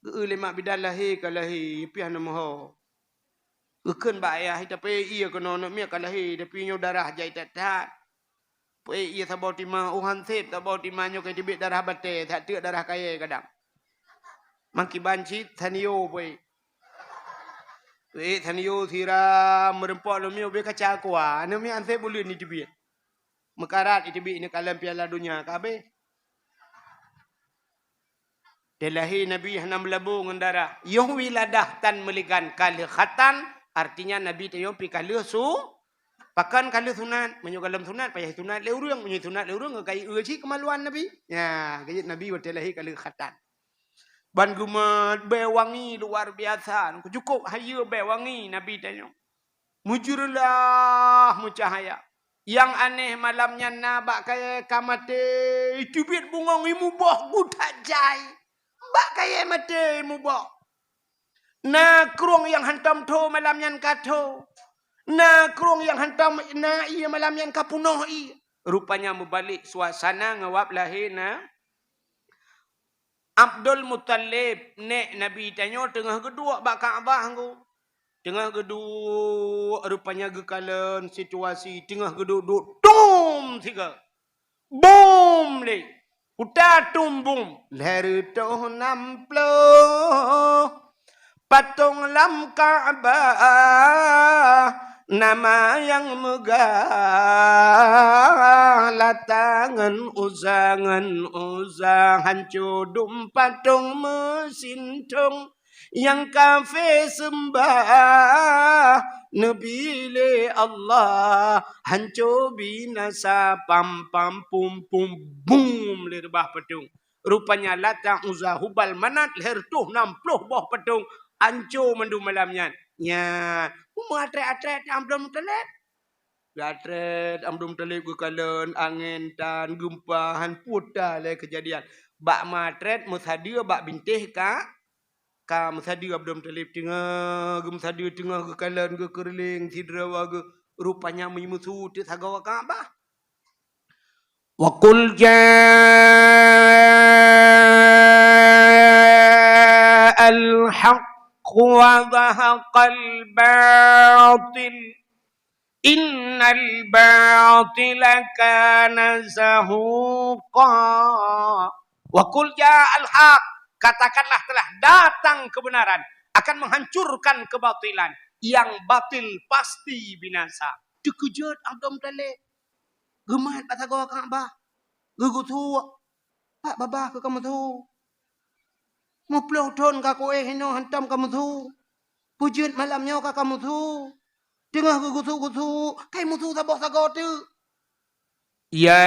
Lemak bidan lahir ke lahir. Tapi hana mahu. Gekan ba ayah tapi ia kena nak miak lahir tapi nyo darah jai tak. Pai ia sabau timah uhan sip sabau timah nyo ke tibik darah bate tak tek darah kaya kadang. Mangki banci thanio pai. Thanio sira merempok lo mio be kaca kuah. Anu mi ansep boleh ni tibik. Mekarat tibik ni kalam piala dunia kabe. Lahir Nabi hana melabung darah. Yuh wiladah tan meligan kali khatan. Artinya Nabi tayo pi kali Pakan kalau sunat, menyukalam sunat, payah sunat leurung, sunat leurung, kai uji kemaluan Nabi. Ya, kaya Nabi watelahi kalau khatan. Ban gumat bewangi luar biasa. Cukup hayu bewangi Nabi tanya. Mujurlah mucahaya. Yang aneh malamnya nabak kaya kamate. Tubit bungong imu boh budak jai. Bak kaya mate imu boh. Na kerung yang hantam to malamnya kato. Na kerung yang hantam na iya malamnya kapunoh iya. Rupanya membalik suasana ngawap lahirna. Abdul Muttalib nek Nabi tanya tengah kedua bak Kaabah ngau. Tengah geduk rupanya gekalan situasi tengah geduk tum tiga boom le udah tumbung leher toh namplo patung lam Ka'bah nama yang megah latangan uzah hancudum patung mesin tung yang kafe sembah Nabi le Allah hancur binasa pam pam pum pum boom le rebah pedung rupanya Latang Uzza Hubal Manat leher tuh 60 boh pedung hancur mendu malamnya nya atret Abdul Muttalib atret Abdul Muttalib gekalan angin tan gempahan putar le kejadian bak matret musadia bak bintih ka musadi Abdul Muttalib tengah musadi tengah kekalan ke kerling sidra ke rupanya memusuh ti sagawa Kaabah wa qul ja'al haqq wa dhahaqal batil innal batila kana zahuqa wa qul ja'al haqq katakanlah telah datang kebenaran akan menghancurkan kebatilan yang batil pasti binasa. Dikejut Abdul Muttalib. Gemat pada gua Kaabah. Gegutu. Pak babah ke kamu tu. Mu puluh tahun ka kowe hino hantam kamu tu. Pujut malamnya ka kamu tu. Tengah gegutu-gutu, kai mutu sabah sago tu. Ya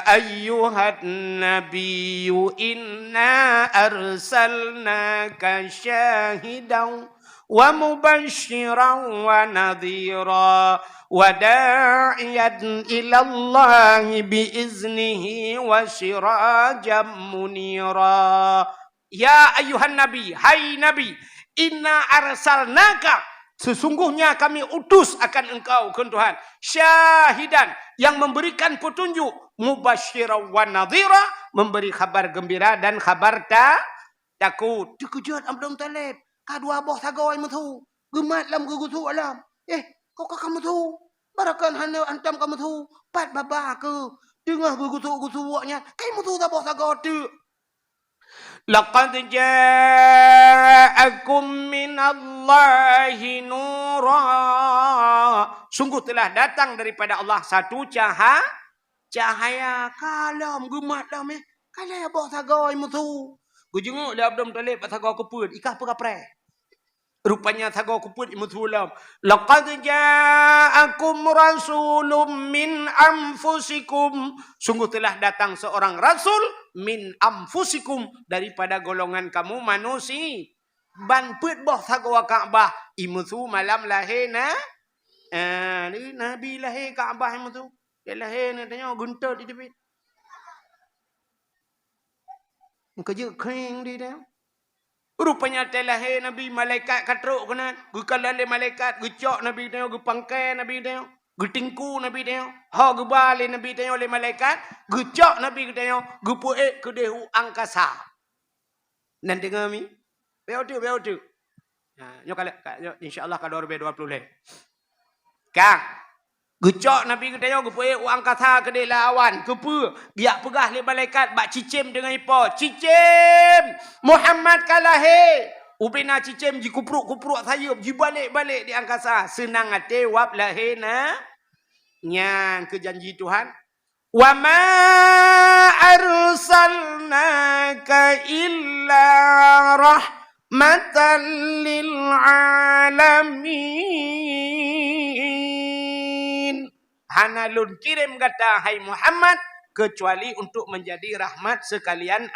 ayyuhan nabiyyu inna arsalnaka syahidan wa mubasysyiran wa nadhira wa da'iyan ila Allah biiznihi wa sirajan munira. Ya ayyuhan nabi, hai nabi, inna arsalnaka sesungguhnya kami utus akan engkau ke Tuhan syahidan yang memberikan petunjuk mubasysyiran wa nadhira memberi kabar gembira dan kabar takut. Dikejut Abdul Muttalib kadua boh sagawai mutu gemat lam gugutu alam kau kamu tu barakan hana antam kamu tu pat baba ke tengah gugutu waknya kai mutu boh sagawai tu. Laqad ja'akum minallahi nura. Sungguh telah datang daripada Allah satu cahaya kalam gemat lam kalau ya boh sagoi mutu. Gujenguk dah Abdul Muttalib sagau keput ikah perapre. Rupanya sagau keput imutulam. Laqad ja'akum rasulun min anfusikum. Sungguh telah datang seorang rasul min anfusikum daripada golongan kamu manusia. Ban put boh sagau Kaabah imutu malam lahir ni Nabi lahir Kaabah imutu. Dia lahir ni tanya guntur di tepi. Kerja kering di dia. Rupanya telah Nabi malaikat katruk kena. Gukalale malaikat. Gucok Nabi tengok. Gupangkai Nabi tengok. Gutingku Nabi tengok. Ha gubali Nabi tengok oleh malaikat. Gucok Nabi tengok. Gupuik ke dehu angkasa. Dan dengar mi. Beau tu. InsyaAllah kalau 2020 leh. Kang. Gucok Nabi tengok. Gupuik angkasa ke dehu lawan. Kepu. Biak pegah le malaikat. Bak cicim dengan ipo. Cicim. Muhammad kalahe. Ubina cicim ji kupruk sayup. Ji balik di angkasa. Senang hati wap lahena. Nyan ke janji Tuhan. Wa ma arsalnaka illa rahmatan lil alamin. Hana lun kirim kata hai Muhammad kecuali untuk menjadi rahmat sekalian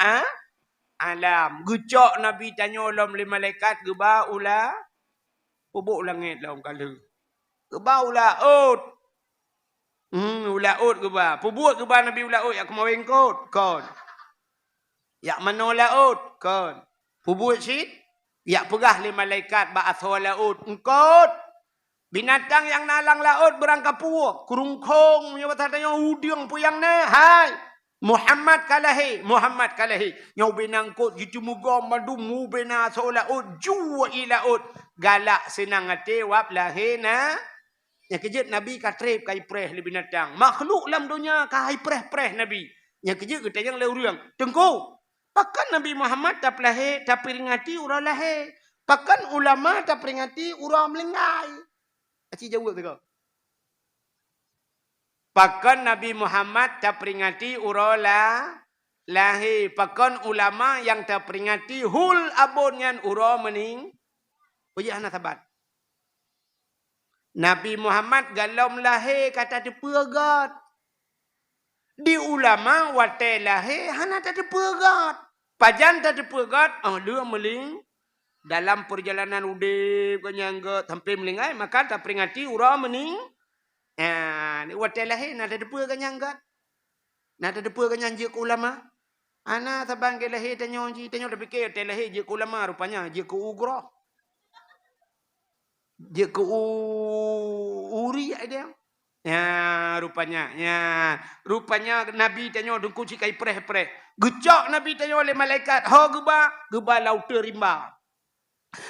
alam. Gucok Nabi tanya ulam li malaikat geba ula pubuk langit laum kala. Geba ula ut. Ula ut geba. Pubuk geba Nabi ula ut yak kemawin kot. Kon. Yak mana ula ut? Kon. Pubuk sit yak pegah li malaikat ba'athu laut. Engkot. Binatang yang nalang laut berangkat puak. Kurungkong. Yang bertanya udiang puyang na. Hai. Muhammad kalahi. Muhammad kalahi. Yang binangkut. Gitu muga madu mu bina so laut. Jua i laut. Galak senang hati wap lahir na. Yang kejut Nabi katrip kai preh li binatang. Makhluk lam dunia kai preh-preh Nabi. Yang kejut kita yang leuriang. Tengku. Pakan Nabi Muhammad tak lahir. Tak peringati urang lahir. Pakan ulama tak peringati urang melengai. Aci jawab tu kau. Pakan Nabi Muhammad tak peringati urala lahir. Pakan ulama yang tak peringati hul abunyan ura mening. Ujah nak sabat. Nabi Muhammad galom lahir kata tepegat. Di ulama wate lahir hana tak tepegat. Pajan tak tepegat. Dia meling. Dalam perjalanan udip kenyangga sampai melingai maka tak peringati ura mening. Ni watai lahir nak ada depa kenyangga. Nak ada depa kenyangga ke ulama. Ana sabang ke lahir tanya dah fikir watai lahir je ke ulama rupanya je ke ugrah. Je ke uri dia. Rupanya. Rupanya Nabi tanya dengku cikai preh-preh. Gecak Nabi tanya oleh malaikat. Ha geba lauta rimba.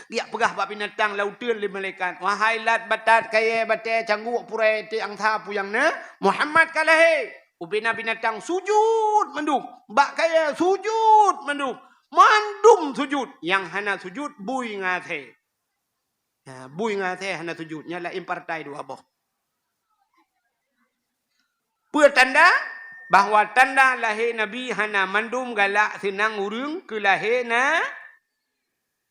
Dia pegah bab binatang lautan li malaikat. Wahai lat batat kaya batai cangguk purai ti angtha puyang na. Muhammad kalahi. Ubina binatang sujud mendung. Bak kaya sujud mendung. Mandum sujud. Yang hana sujud bui ngathe. Bui ngathe hana sujud. Nyala impartai dua boh. Pertanda bahawa tanda lahir Nabi hana mandum galak senang urung ke lahir na.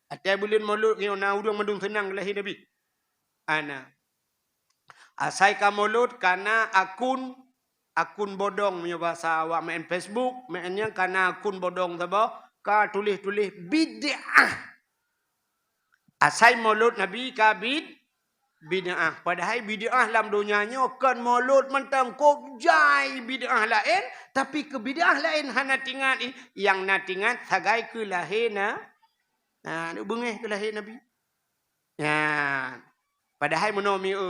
Atai bulan maulud kau na urang mandung senang lahir Nabi. Ana. Asai ka maulud kana akun bodong punya bahasa awak main Facebook, mainnya kana akun bodong tabo ka tulis-tulis bid'ah. Asai maulud Nabi ka bid'ah. Padahal bid'ah dalam dunianya kan maulud mentang kok jai bid'ah lain, tapi ke bid'ah lain hana tingat yang na tingat sagai ke lahir na. Dia bengih ke lahir Nabi. Padahal menomia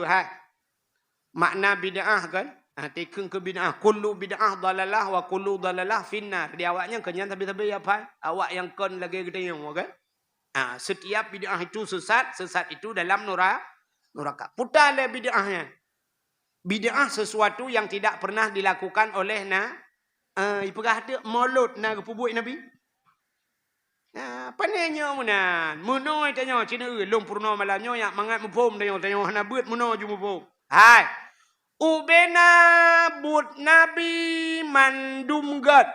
makna bid'ah kan. Tekeng ke bid'ah. Kullu bid'ah dalalah wa kullu dalalah finnar. Dia awaknya kenyan tapi apa? Awak yang kon lagi gede yang kan. Setiap bid'ah itu sesat itu dalam neraka. Putarlah bid'ahnya. Bid'ah sesuatu yang tidak pernah dilakukan oleh ipegah ada maulud na kepubuk Nabi. Panenya munan. Munoi tanya Cina long purno malamnya yang mangat mupom tanya hana beut muno ju mupom. Hai. Ubena but Nabi mandum gat.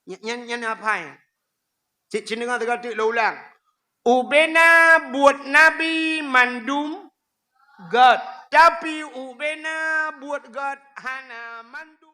Nyan apa ya? Cina dengar tegak lo ulang. Ubena buat Nabi mandum gat. Tapi ubena buat gat hana mandum